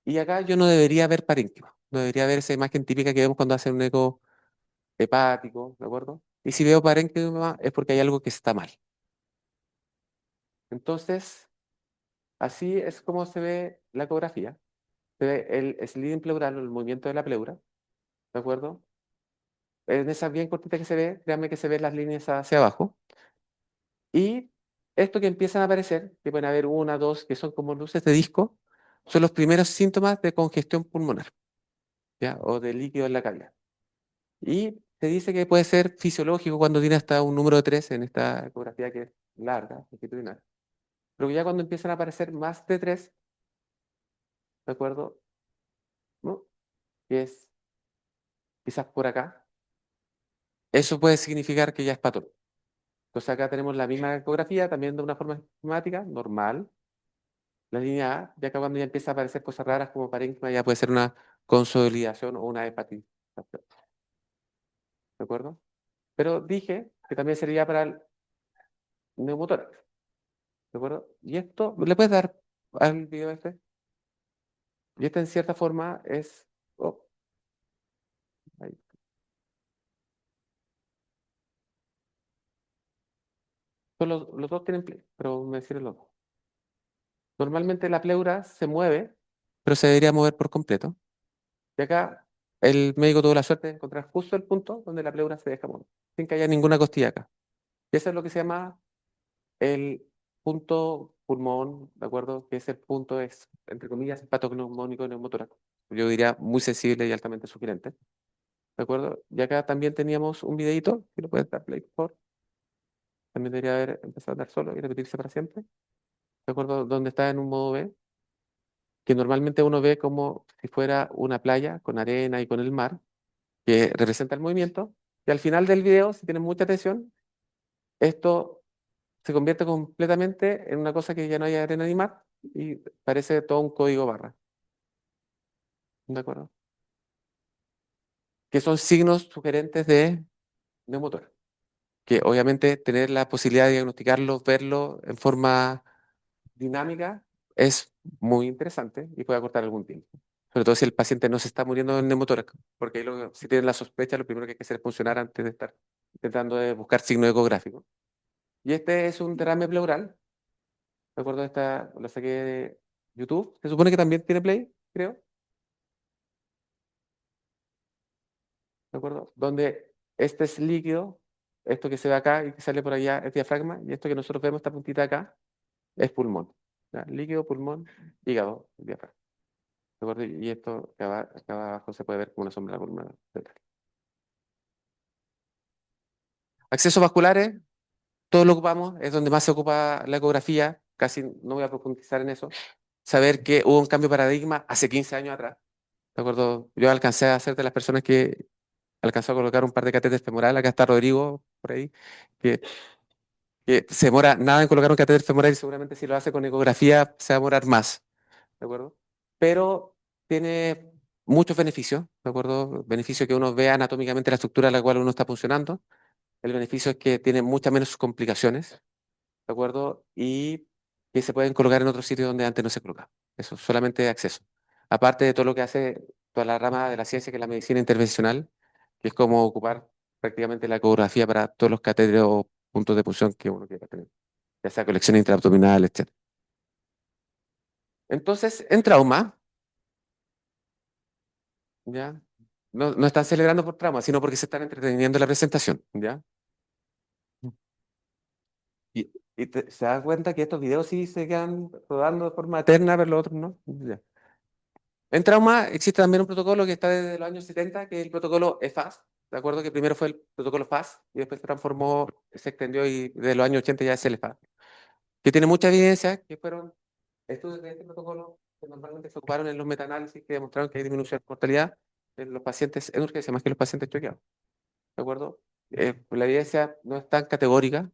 Y acá yo no debería ver parénquima, no debería ver esa imagen típica que vemos cuando hacen un eco hepático, ¿de acuerdo? Y si veo parénquima es porque hay algo que está mal. Entonces, así es como se ve la ecografía. Se ve el sliding pleural, el movimiento de la pleura, ¿de acuerdo? En esa bien cortita que se ve, créanme que se ven las líneas hacia abajo. Y esto que empiezan a aparecer, que pueden haber una, dos, que son como luces de disco, son los primeros síntomas de congestión pulmonar, ¿ya? O de líquido en la cavidad. Y se dice que puede ser fisiológico cuando tiene hasta un número de 3 en esta ecografía que es larga, longitudinal. Pero ya cuando empiezan a aparecer más de 3, ¿de acuerdo? ¿No? Que es quizás por acá, eso puede significar que ya es patológico. Entonces acá tenemos la misma ecografía, también de una forma esquemática, normal, la línea A, y acá cuando ya empieza a aparecer cosas raras como parénquima, ya puede ser una consolidación o una hepatitis, ¿de acuerdo? Pero dije que también sería para el neumotórax, ¿de acuerdo? Y esto, ¿le puedes dar al video este? Y este en cierta forma es, oh, ahí. Son los dos tienen play, pero me decir el otro. Normalmente la pleura se mueve, pero se debería mover por completo. Y acá el médico tuvo la suerte de encontrar justo el punto donde la pleura se deja mover, sin que haya ninguna costilla acá. Y eso es lo que se llama el punto pulmón, ¿de acuerdo? Que ese punto es, entre comillas, patognomónico neumotóraco. Yo diría muy sensible y altamente sugerente, ¿de acuerdo? Y acá también teníamos un videito, si lo puedes dar play, por favor. También debería haber empezado a andar solo y repetirse para siempre, ¿de acuerdo? Donde está en un modo B, que normalmente uno ve como si fuera una playa con arena y con el mar, que representa el movimiento. Y al final del video, si tienen mucha atención, esto se convierte completamente en una cosa que ya no hay arena ni mar y parece todo un código barra. ¿De acuerdo? Que son signos sugerentes de neumotor. Que obviamente tener la posibilidad de diagnosticarlo, verlo en forma dinámica es muy interesante y puede acortar algún tiempo. Sobre todo si el paciente no se está muriendo del neumotórax, porque ahí si tienen la sospecha, lo primero que hay que hacer es funcionar antes de estar intentando de buscar signos ecográficos. Y este es un derrame pleural. ¿De acuerdo? Esta lo saqué de YouTube. Se supone que también tiene Play, creo. ¿De acuerdo? Donde este es líquido, esto que se ve acá y que sale por allá es diafragma, y esto que nosotros vemos, esta puntita acá, es pulmón. ¿Ya? Líquido, pulmón, hígado, diafragma. ¿De acuerdo? Y esto acá abajo se puede ver como una sombra pulmonar. Accesos vasculares, todo lo ocupamos, es donde más se ocupa la ecografía, casi no voy a profundizar en eso. Saber que hubo un cambio de paradigma hace 15 años atrás. ¿De acuerdo? Yo alcancé a ser de las personas que alcanzó a colocar un par de catéteres femorales. Acá está Rodrigo, por ahí, que, que se demora nada en colocar un catéter femoral y seguramente si lo hace con ecografía se va a demorar más, ¿de acuerdo? Pero tiene muchos beneficios, ¿de acuerdo? Beneficio que uno vea anatómicamente la estructura a la cual uno está funcionando. El beneficio es que tiene muchas menos complicaciones, ¿de acuerdo? Y que se pueden colocar en otro sitio donde antes no se colocaba. Eso, solamente acceso. Aparte de todo lo que hace toda la rama de la ciencia, que es la medicina intervencional, que es como ocupar prácticamente la ecografía para todos los catéteres o puntos de punción que uno quiera tener, ya sea colección intraabdominal, etc. Entonces, en trauma, ¿ya? No, no están celebrando por trauma, sino porque se están entreteniendo en la presentación, ¿ya? Se da cuenta que estos videos sí se quedan rodando de forma eterna, pero los otros no. Ya. En trauma existe también un protocolo que está desde los años 70, que es el protocolo EFAS. ¿De acuerdo? Que primero fue el protocolo FAS y después se transformó, se extendió y de los años 80 ya es el EFAS. Que tiene mucha evidencia, que fueron estudios de este protocolo que normalmente se ocuparon en los metaanálisis que demostraron que hay disminución de mortalidad en los pacientes en urgencia más que en los pacientes choqueados. ¿De acuerdo? La evidencia no es tan categórica,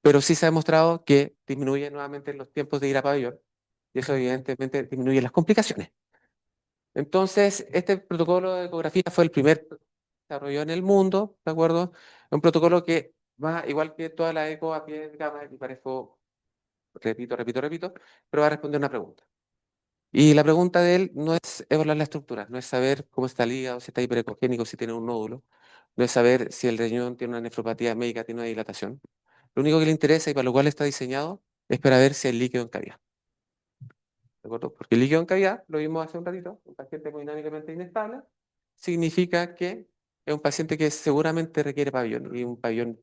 pero sí se ha demostrado que disminuye nuevamente los tiempos de ir a pabellón y eso evidentemente disminuye las complicaciones. Entonces, este protocolo de ecografía fue el primer desarrollado en el mundo, ¿de acuerdo? Un protocolo que va igual que toda la eco a pie de cama, y parezco, repito, pero va a responder una pregunta. Y la pregunta de él no es evaluar la estructura, no es saber cómo está el hígado, si está hiperecogénico, si tiene un nódulo, no es saber si el riñón tiene una nefropatía médica, tiene una dilatación. Lo único que le interesa y para lo cual está diseñado es para ver si hay líquido en cavidad. ¿De acuerdo? Porque el líquido en cavidad, lo vimos hace un ratito, un paciente hemodinámicamente inestable, significa que es un paciente que seguramente requiere pabellón y un pabellón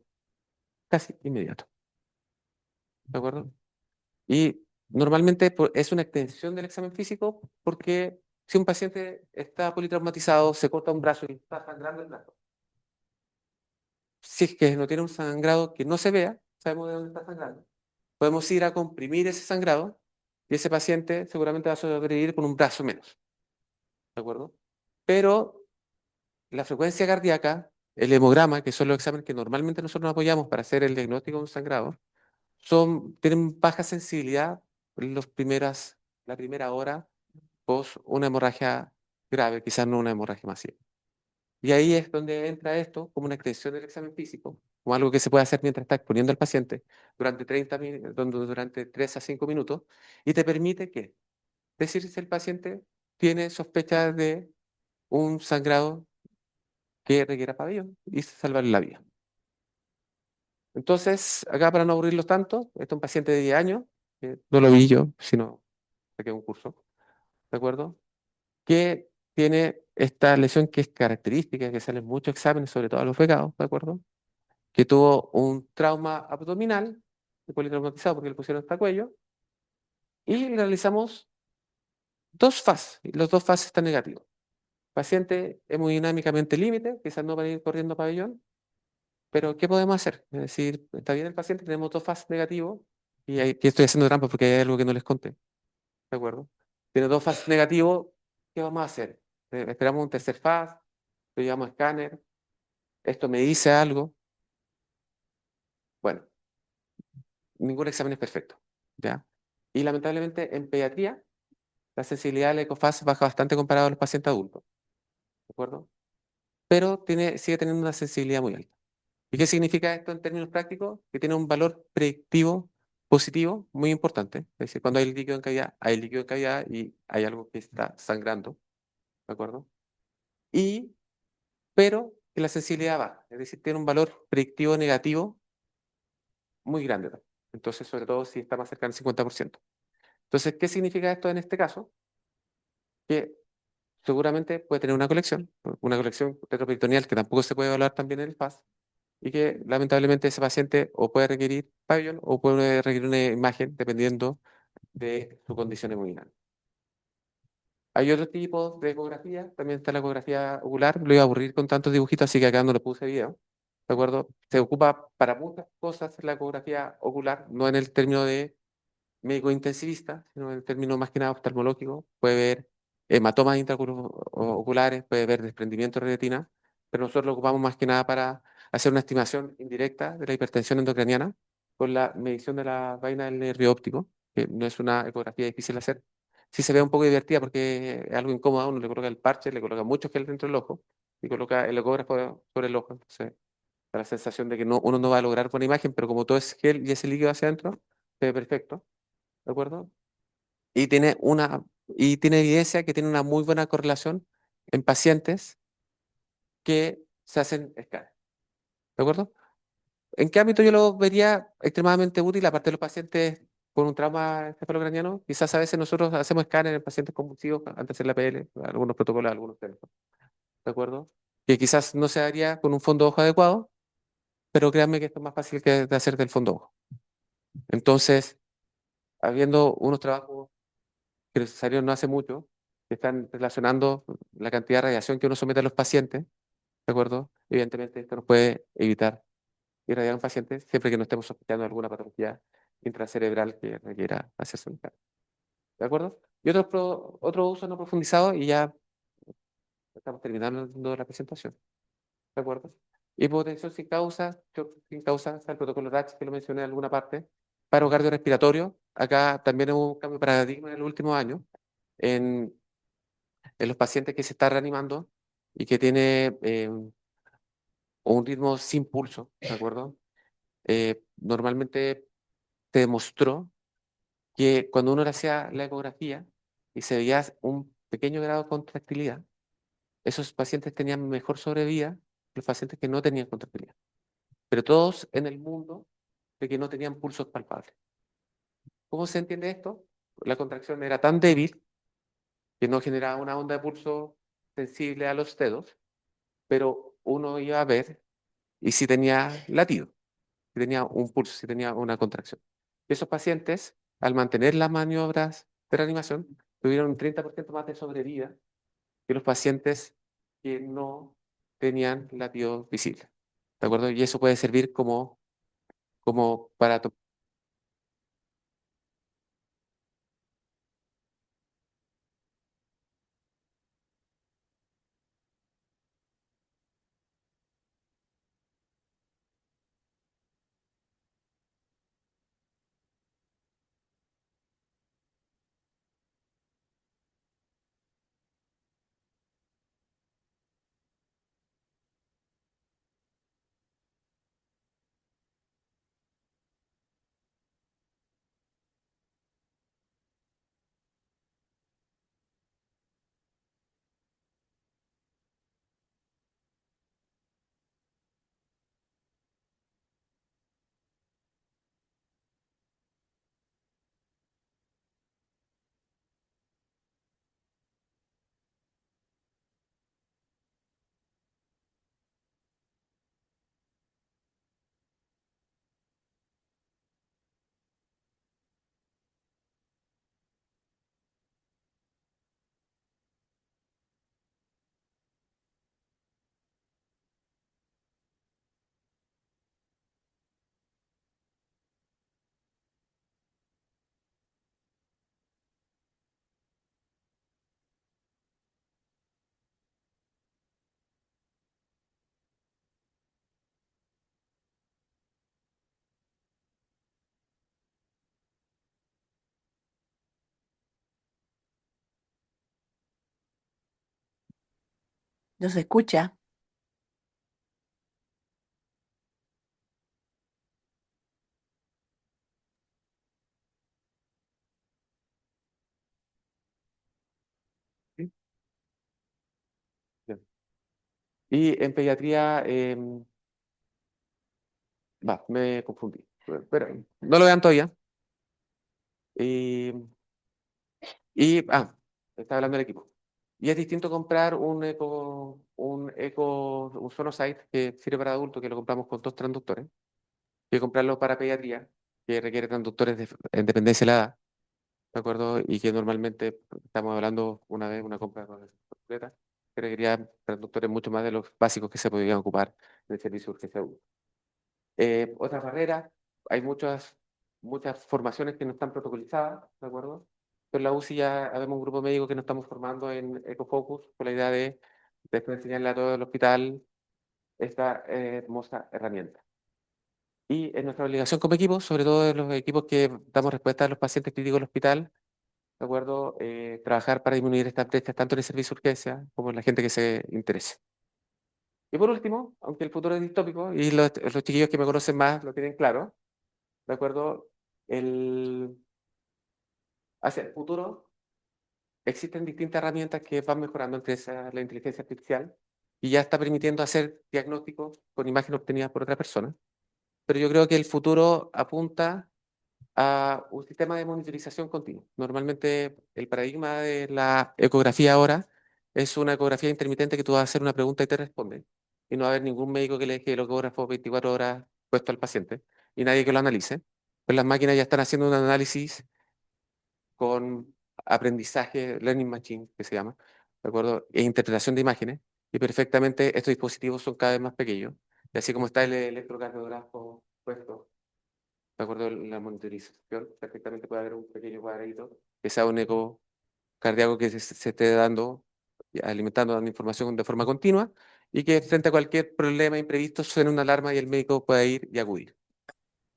casi inmediato. ¿De acuerdo? Y Normalmente es una extensión del examen físico porque si un paciente está politraumatizado, se corta un brazo y está sangrando el brazo. Si es que no tiene un sangrado que no se vea, sabemos de dónde está sangrando. Podemos ir a comprimir ese sangrado y ese paciente seguramente va a sobrevivir con un brazo menos, ¿de acuerdo? Pero la frecuencia cardíaca, el hemograma, que son los exámenes que normalmente nosotros nos apoyamos para hacer el diagnóstico de un sangrado, tienen baja sensibilidad en la primera hora post una hemorragia grave, quizás no una hemorragia masiva. Y ahí es donde entra esto como una extensión del examen físico, como algo que se puede hacer mientras está exponiendo al paciente durante 3 a 5 minutos, y te permite que decir si el paciente tiene sospecha de un sangrado que requiera pabellón y salvarle la vida. Entonces, acá para no aburrirlos tanto, este es un paciente de 10 años, que no lo vi yo, sino saqué un curso, ¿de acuerdo? Que tiene esta lesión que es característica, que sale en muchos exámenes, sobre todo a los becados, ¿de acuerdo? Que tuvo un trauma abdominal, politraumatizado porque le pusieron hasta cuello, y le realizamos 2 fases, y los 2 fases están negativos. Paciente hemodinámicamente límite, quizás no para ir corriendo a pabellón, pero ¿qué podemos hacer? Es decir, está bien el paciente, tenemos 2 fases negativos, y aquí estoy haciendo trampa porque hay algo que no les conté, ¿de acuerdo? Tiene 2 fases negativos, ¿qué vamos a hacer? Esperamos un tercer fase, lo llevamos a escáner, esto me dice algo. Bueno, ningún examen es perfecto, ¿ya? Y lamentablemente en pediatría, la sensibilidad del ecofase baja bastante comparado a los pacientes adultos, ¿de acuerdo? Pero sigue teniendo una sensibilidad muy alta. ¿Y qué significa esto en términos prácticos? Que tiene un valor predictivo positivo muy importante. Es decir, cuando hay líquido en cavidad, hay líquido en cavidad y hay algo que está sangrando, ¿de acuerdo? Y, pero que la sensibilidad baja, es decir, tiene un valor predictivo negativo muy grande también. Entonces, sobre todo si está más cercano al 50%. Entonces, ¿qué significa esto en este caso? Que seguramente puede tener una colección retroperitoneal que tampoco se puede evaluar también en el FAS, y que lamentablemente ese paciente o puede requerir pabellón o puede requerir una imagen dependiendo de su condición hemodinâmica. Hay otros tipos de ecografía, también está la ecografía ocular, lo iba a aburrir con tantos dibujitos, así que acá no le puse video, ¿de acuerdo? Se ocupa para muchas cosas la ecografía ocular, no en el término de médico intensivista, sino en el término más que nada oftalmológico. Puede ver hematomas intraoculares, puede ver desprendimiento de retina, pero nosotros lo ocupamos más que nada para hacer una estimación indirecta de la hipertensión endocraniana con la medición de la vaina del nervio óptico, que no es una ecografía difícil de hacer. Sí se ve un poco divertida porque es algo incómodo, uno le coloca el parche, le coloca mucho gel dentro del ojo y coloca el ecógrafo sobre el ojo. Entonces, da la sensación de que uno no va a lograr buena imagen, pero como todo es gel y ese líquido hacia adentro, se ve perfecto. ¿De acuerdo? Y tiene evidencia que tiene una muy buena correlación en pacientes que se hacen escáner. ¿De acuerdo? ¿En qué ámbito yo lo vería extremadamente útil, aparte de los pacientes con un trauma encefalocraniano? Quizás a veces nosotros hacemos escáner en pacientes convulsivos antes de hacer la PL, algunos protocolos, algunos técnicos. ¿De acuerdo? Que quizás no se haría con un fondo de ojo adecuado, pero créanme que esto es más fácil que de hacer del fondo de ojo. Entonces, habiendo unos trabajos que salieron no hace mucho, que están relacionando la cantidad de radiación que uno somete a los pacientes, ¿de acuerdo? Evidentemente esto nos puede evitar irradiar a un paciente siempre que no estemos sospechando alguna patología intracerebral que requiera hacerse un cambio, ¿de acuerdo? Y otro uso no profundizado y ya estamos terminando la presentación, ¿de acuerdo? Hipotensión sin causa, shock sin causa, está el protocolo RACH que lo mencioné en alguna parte, paro cardiorrespiratorio, acá también hubo un cambio de paradigma en el último año, en los pacientes que se está reanimando y que tiene un ritmo sin pulso, ¿de acuerdo? Normalmente se demostró que cuando uno le hacía la ecografía y se veía un pequeño grado de contractilidad, esos pacientes tenían mejor sobrevida que los pacientes que no tenían contractilidad. Pero todos en el mundo de que no tenían pulsos palpables. ¿Cómo se entiende esto? La contracción era tan débil que no generaba una onda de pulso sensible a los dedos, pero uno iba a ver y si tenía latido, si tenía un pulso, si tenía una contracción. Esos pacientes al mantener las maniobras de reanimación, tuvieron un 30% más de sobrevida que los pacientes que no tenían latido visible. ¿De acuerdo? Y eso puede servir como para ¿No se escucha? ¿sí? Y en pediatría, me confundí. Pero no lo vean todavía. Y, estaba hablando del equipo. Y es distinto comprar un Sonosite que sirve para adultos, que lo compramos con dos transductores, que comprarlo para pediatría, que requiere transductores en dependencia de la edad, ¿de acuerdo? Y que normalmente estamos hablando una vez, una compra completa, que requería transductores mucho más de los básicos que se podían ocupar en el servicio de urgencia aguda. Otras barreras, hay muchas formaciones que no están protocolizadas, ¿de acuerdo? Pero en la UCI ya habemos un grupo médico que nos estamos formando en EcoFocus con la idea de después enseñarle a todo el hospital esta hermosa herramienta. Y es nuestra obligación como equipo, sobre todo en los equipos que damos respuesta a los pacientes críticos del hospital, ¿de acuerdo? Trabajar para disminuir estas brechas tanto en el servicio de urgencia como en la gente que se interese. Y por último, aunque el futuro es distópico y los chiquillos que me conocen más lo tienen claro, ¿de acuerdo? El, Hacia el futuro existen distintas herramientas que van mejorando, entre esas la inteligencia artificial, y ya está permitiendo hacer diagnósticos con imágenes obtenidas por otra persona. Pero yo creo que el futuro apunta a un sistema de monitorización continua. Normalmente el paradigma de la ecografía ahora es una ecografía intermitente que tú vas a hacer una pregunta y te responde. Y no va a haber ningún médico que le deje el ecógrafo 24 horas puesto al paciente y nadie que lo analice. Pues las máquinas ya están haciendo un análisis con aprendizaje, learning machine, que se llama, ¿de acuerdo? E interpretación de imágenes. Y perfectamente estos dispositivos son cada vez más pequeños. Y así como está el electrocardiografo puesto, ¿de acuerdo? La monitorización, perfectamente puede haber un pequeño cuadradito que sea un eco cardíaco que se esté dando, y alimentando, dando información de forma continua y que frente a cualquier problema imprevisto suene una alarma y el médico pueda ir y acudir.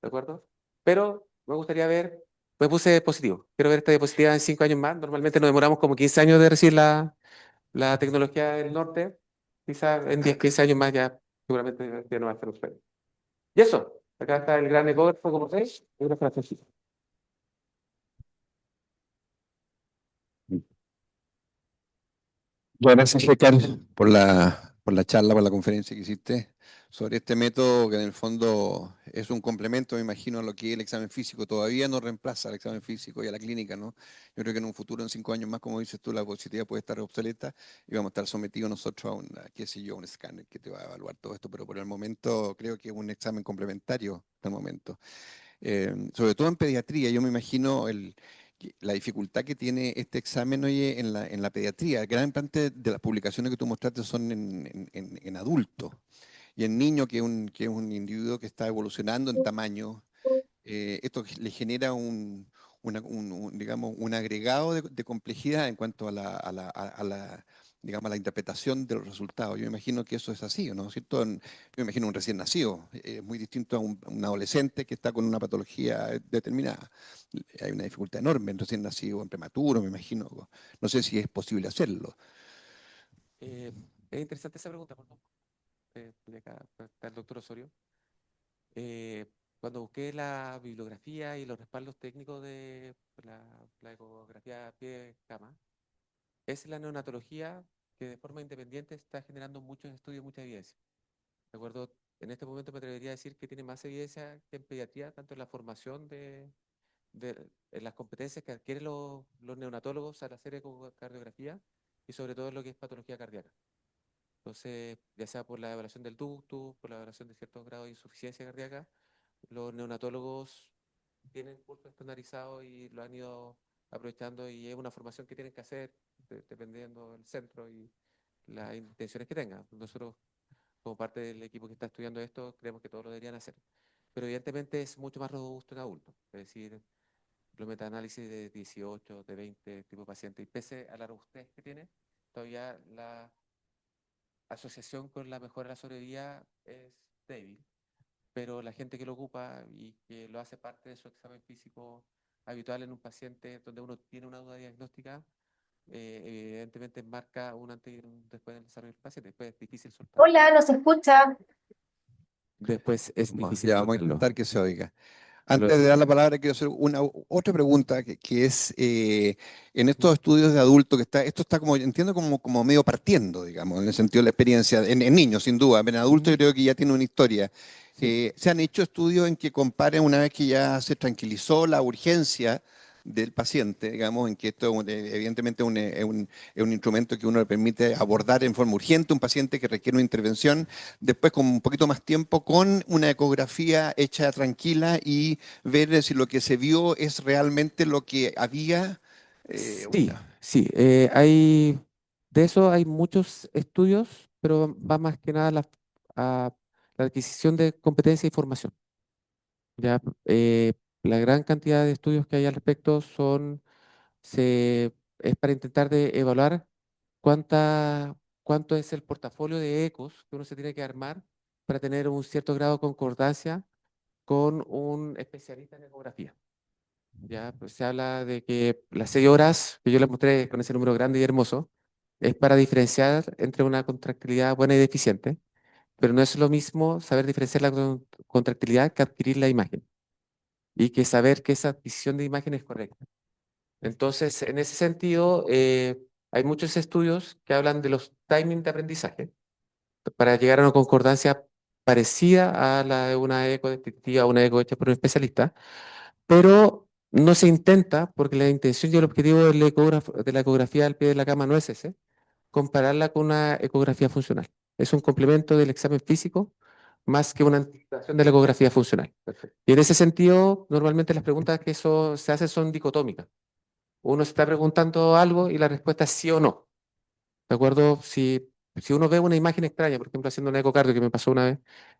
¿De acuerdo? Pero me gustaría ver, me puse positivo. Quiero ver esta diapositiva en 5 años más. Normalmente nos demoramos como 15 años de recibir la tecnología del norte. Quizás en 10 15 años más ya seguramente ya no va a ser usted. Y eso, acá está el gran ecógrafo, como veis, y una frasecita. Bueno, gracias, Ricardo, por la charla, por la conferencia que hiciste sobre este método que en el fondo es un complemento, me imagino, a lo que es el examen físico. Todavía no reemplaza al examen físico y a la clínica, ¿no? Yo creo que en un futuro, en 5 años más, como dices tú, la positividad puede estar obsoleta y vamos a estar sometidos nosotros a qué sé yo, un escáner que te va a evaluar todo esto, pero por el momento creo que es un examen complementario hasta el momento. Sobre todo en pediatría. Yo me imagino la dificultad que tiene este examen, oye, en la pediatría. Gran parte de las publicaciones que tú mostraste son en adultos. Y en niño, que es un individuo que está evolucionando en tamaño, esto le genera digamos, un agregado de complejidad en cuanto digamos, a la interpretación de los resultados. Yo me imagino que eso es así, ¿no es cierto? Me imagino un recién nacido, es muy distinto a un adolescente que está con una patología determinada. Hay una dificultad enorme en recién nacido, en prematuro, me imagino. No sé si es posible hacerlo. Eh, es interesante esa pregunta, por favor. De acá está el doctor Osorio. Eh, Cuando busqué la bibliografía y los respaldos técnicos de la ecografía pie-cama, es la neonatología que de forma independiente está generando muchos estudios, mucha evidencia. ¿De acuerdo? En este momento me atrevería a decir que tiene más evidencia que en pediatría, tanto en la formación en las competencias que adquieren los neonatólogos al hacer ecocardiografía y sobre todo en lo que es patología cardíaca. Entonces, ya sea por la evaluación del ductus, por la evaluación de ciertos grados de insuficiencia cardíaca, los neonatólogos tienen cursos estandarizados y lo han ido aprovechando y es una formación que tienen que hacer dependiendo del centro y las intenciones que tengan. Nosotros, como parte del equipo que está estudiando esto, creemos que todos lo deberían hacer. Pero evidentemente es mucho más robusto en adultos, es decir, los metaanálisis de 18, de 20 tipos de pacientes, y pese a la robustez que tiene, todavía la asociación con la mejora de la sobrevida es débil, pero la gente que lo ocupa y que lo hace parte de su examen físico habitual en un paciente donde uno tiene una duda diagnóstica, evidentemente marca un antes y un después del desarrollo del paciente. Después es difícil soltarlo. Hola, ¿nos escucha? Después es difícil Ya vamos a soltarlo. intentar que se oiga. Lo- Antes de dar la palabra, quiero hacer otra pregunta que es, en estos estudios de adultos esto está como, entiendo, como medio partiendo, digamos, en el sentido de la experiencia, en niños, sin duda, pero en adultos yo Ujú. creo que ya tiene una historia. Sí, ¿Se han hecho estudios en que comparen una vez que ya se tranquilizó la urgencia del paciente, digamos, en que esto evidentemente es un instrumento que uno le permite abordar en forma urgente un paciente que requiere una intervención, después con un poquito más tiempo, con una ecografía hecha tranquila y ver si lo que se vio es realmente lo que había. sí, sí. De eso hay muchos estudios, pero va más que nada a la adquisición de competencia y formación. Ya, la gran cantidad de estudios que hay al respecto es para intentar de evaluar cuánto es el portafolio de ecos que uno se tiene que armar para tener un cierto grado de concordancia con un especialista en ecografía. Ya, pues se habla de que las 6 horas que yo les mostré con ese número grande y hermoso es para diferenciar entre una contractilidad buena y deficiente, pero no es lo mismo saber diferenciar la contractilidad que adquirir la imagen y que saber que esa adquisición de imagen es correcta. Entonces, en ese sentido, hay muchos estudios que hablan de los timings de aprendizaje para llegar a una concordancia parecida a la de una eco descriptiva o una eco hecha por un especialista, pero no se intenta porque la intención y el objetivo de la ecografía al pie de la cama no es ese, compararla con una ecografía funcional. Es un complemento del examen físico más que una anticipación de la ecografía funcional. Perfecto. Y en ese sentido, normalmente las preguntas que eso se hacen son dicotómicas. Uno se está preguntando algo y la respuesta es sí o no. ¿De acuerdo? Si uno ve una imagen extraña, por ejemplo, haciendo un ecocardio que me pasó una vez,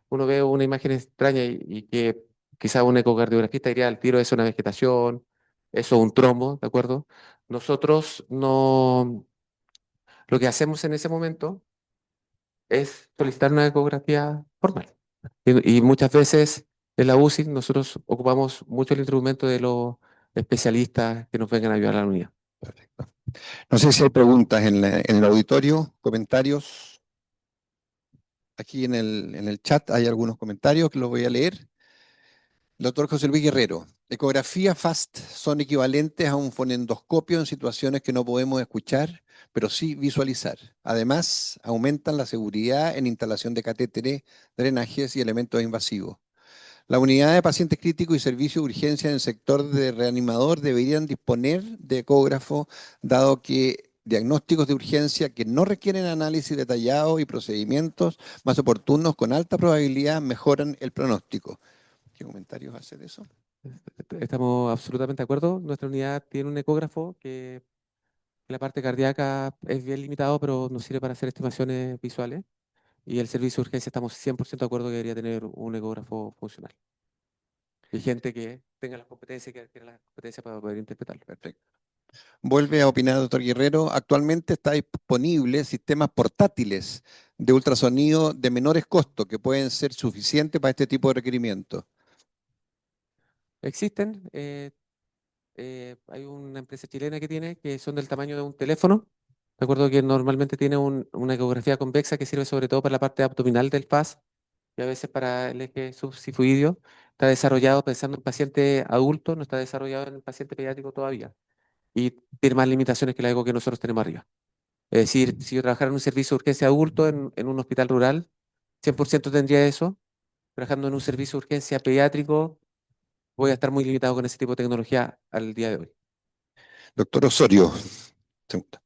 uno ve una imagen extraña y que quizá un ecocardiografista diría al tiro, es una vegetación, eso es un trombo, ¿de acuerdo? Nosotros no, lo que hacemos en ese momento es solicitar una ecografía formal. Y muchas veces en la UCI nosotros ocupamos mucho el instrumento de los especialistas que nos vengan a ayudar a la unidad. Perfecto. No sé si hay preguntas en el auditorio, comentarios. Aquí en el chat hay algunos comentarios que los voy a leer. Doctor José Luis Guerrero, ecografía FAST son equivalentes a un fonendoscopio en situaciones que no podemos escuchar, pero sí visualizar. Además, aumentan la seguridad en instalación de catéteres, drenajes y elementos invasivos. La unidad de pacientes críticos y servicio de urgencia en el sector de reanimador deberían disponer de ecógrafo, dado que diagnósticos de urgencia que no requieren análisis detallado y procedimientos más oportunos con alta probabilidad mejoran el pronóstico. ¿Qué comentarios hace de eso? Estamos absolutamente de acuerdo. Nuestra unidad tiene un ecógrafo que la parte cardíaca es bien limitado, pero nos sirve para hacer estimaciones visuales. Y el servicio de urgencia estamos 100% de acuerdo que debería tener un ecógrafo funcional. Y gente que tenga las competencias, que adquiera las competencias para poder interpretarlo. Perfecto. Vuelve a opinar, doctor Guerrero. Actualmente está disponible sistemas portátiles de ultrasonido de menores costos que pueden ser suficientes para este tipo de requerimientos. Existen, hay una empresa chilena que tiene, que son del tamaño de un teléfono. Recuerdo que normalmente tiene una ecografía convexa que sirve sobre todo para la parte abdominal del PAS y a veces para el eje subsifoideo. Está desarrollado pensando en paciente adulto, no está desarrollado en el paciente pediátrico todavía. Y tiene más limitaciones que la eco que nosotros tenemos arriba. Es decir, si yo trabajara en un servicio de urgencia adulto en un hospital rural, 100% tendría eso. Trabajando en un servicio de urgencia pediátrico, voy a estar muy limitado con ese tipo de tecnología al día de hoy. Doctor Osorio. Segunda.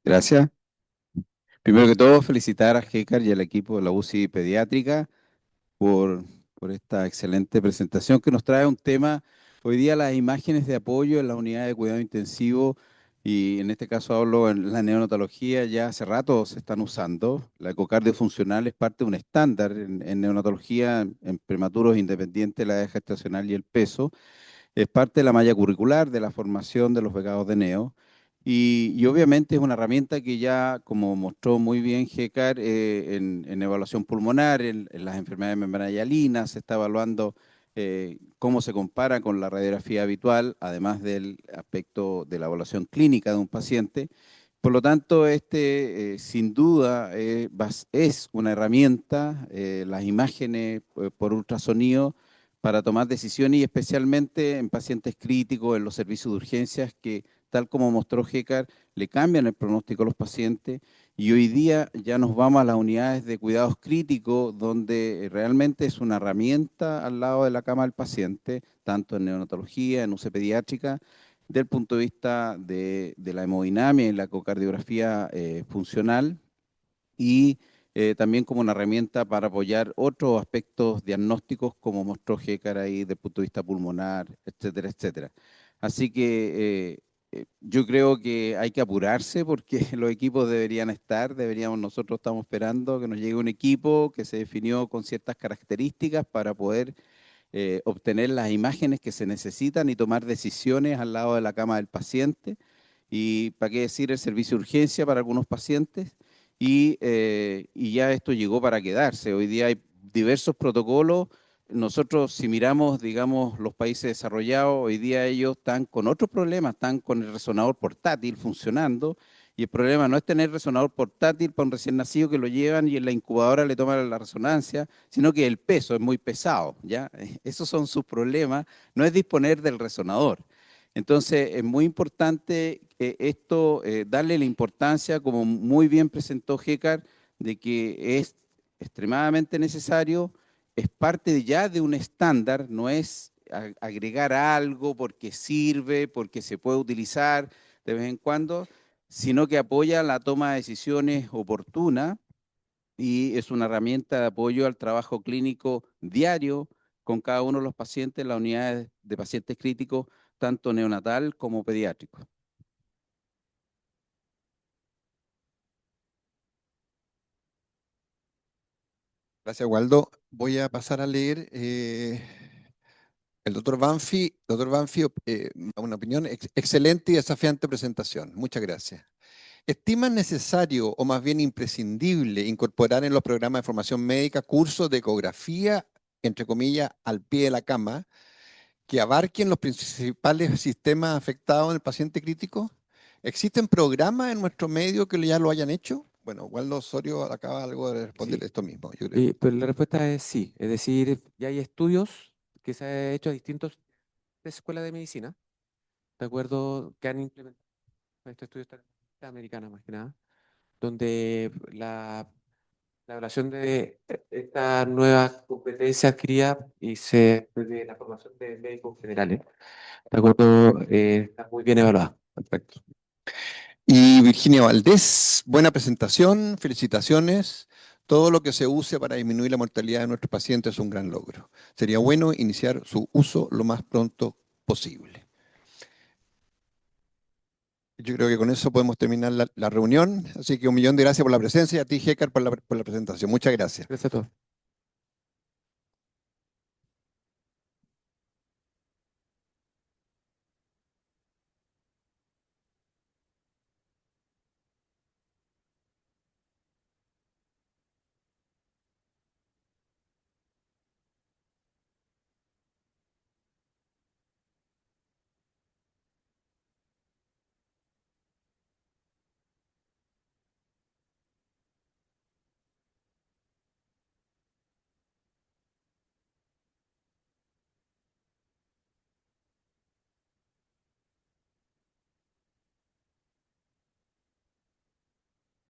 Gracias. Primero que todo, felicitar a GECAR y al equipo de la UCI pediátrica por, por esta excelente presentación que nos trae un tema, hoy día las imágenes de apoyo en la unidad de cuidado intensivo, y en este caso hablo en la neonatología, ya hace rato se están usando. La ecocardio funcional es parte de un estándar en neonatología, en prematuros independientes de la edad gestacional y el peso. Es parte de la malla curricular, de la formación de los becados de NEO. Y obviamente es una herramienta que ya, como mostró muy bien GECAR, en evaluación pulmonar, en las enfermedades de membrana hialina, se está evaluando cómo se compara con la radiografía habitual, además del aspecto de la evaluación clínica de un paciente. Por lo tanto, sin duda es una herramienta, las imágenes por ultrasonido para tomar decisiones, y especialmente en pacientes críticos, en los servicios de urgencias, que tal como mostró GECAR, le cambian el pronóstico a los pacientes. Y hoy día ya nos vamos a las unidades de cuidados críticos, donde realmente es una herramienta al lado de la cama del paciente, tanto en neonatología, en UCI pediátrica, del punto de vista de la hemodinamia y la ecocardiografía funcional, y también como una herramienta para apoyar otros aspectos diagnósticos, como mostró GECAR ahí, desde el punto de vista pulmonar, etcétera, etcétera. Así que yo creo que hay que apurarse, porque los equipos deberían estar, nosotros estamos esperando que nos llegue un equipo que se definió con ciertas características para poder obtener las imágenes que se necesitan y tomar decisiones al lado de la cama del paciente. Y para qué decir el servicio de urgencia para algunos pacientes. Y ya esto llegó para quedarse. Hoy día hay diversos protocolos. Nosotros, si miramos, digamos, los países desarrollados, hoy día ellos están con otros problemas, están con el resonador portátil funcionando, y el problema no es tener resonador portátil para un recién nacido que lo llevan y en la incubadora le toman la resonancia, sino que el peso es muy pesado, ¿ya? Esos son sus problemas, no es disponer del resonador. Entonces, es muy importante darle la importancia, como muy bien presentó GECAR, de que es extremadamente necesario, es parte ya de un estándar, no es agregar algo porque sirve, porque se puede utilizar de vez en cuando, sino que apoya la toma de decisiones oportuna, y es una herramienta de apoyo al trabajo clínico diario con cada uno de los pacientes en las unidades de pacientes críticos, tanto neonatal como pediátrico. Gracias, Waldo. Voy a pasar a leer el doctor Banfi. Doctor Banfi, una opinión, excelente y desafiante presentación. Muchas gracias. ¿Estiman necesario o más bien imprescindible incorporar en los programas de formación médica cursos de ecografía, entre comillas, al pie de la cama, que abarquen los principales sistemas afectados en el paciente crítico? ¿Existen programas en nuestro medio que ya lo hayan hecho? Bueno, Waldo Osorio acaba algo de responder Sí, esto mismo, yo creo. pero la respuesta es sí. Es decir, ya hay estudios que se han hecho a distintas escuelas de medicina, de acuerdo, que han implementado estos estudios americanos más que nada, donde la evaluación de esta nueva competencia adquirida y de la formación de médicos generales, de acuerdo, está muy bien evaluada. Perfecto. Y Virginia Valdés, buena presentación, felicitaciones. todo lo que se use para disminuir la mortalidad de nuestros pacientes es un gran logro. Sería bueno iniciar su uso lo más pronto posible. Yo creo que con eso podemos terminar la reunión. Así que 1.000.000 de gracias por la presencia y a ti, Gécar, por la presentación. Muchas gracias. Gracias a todos.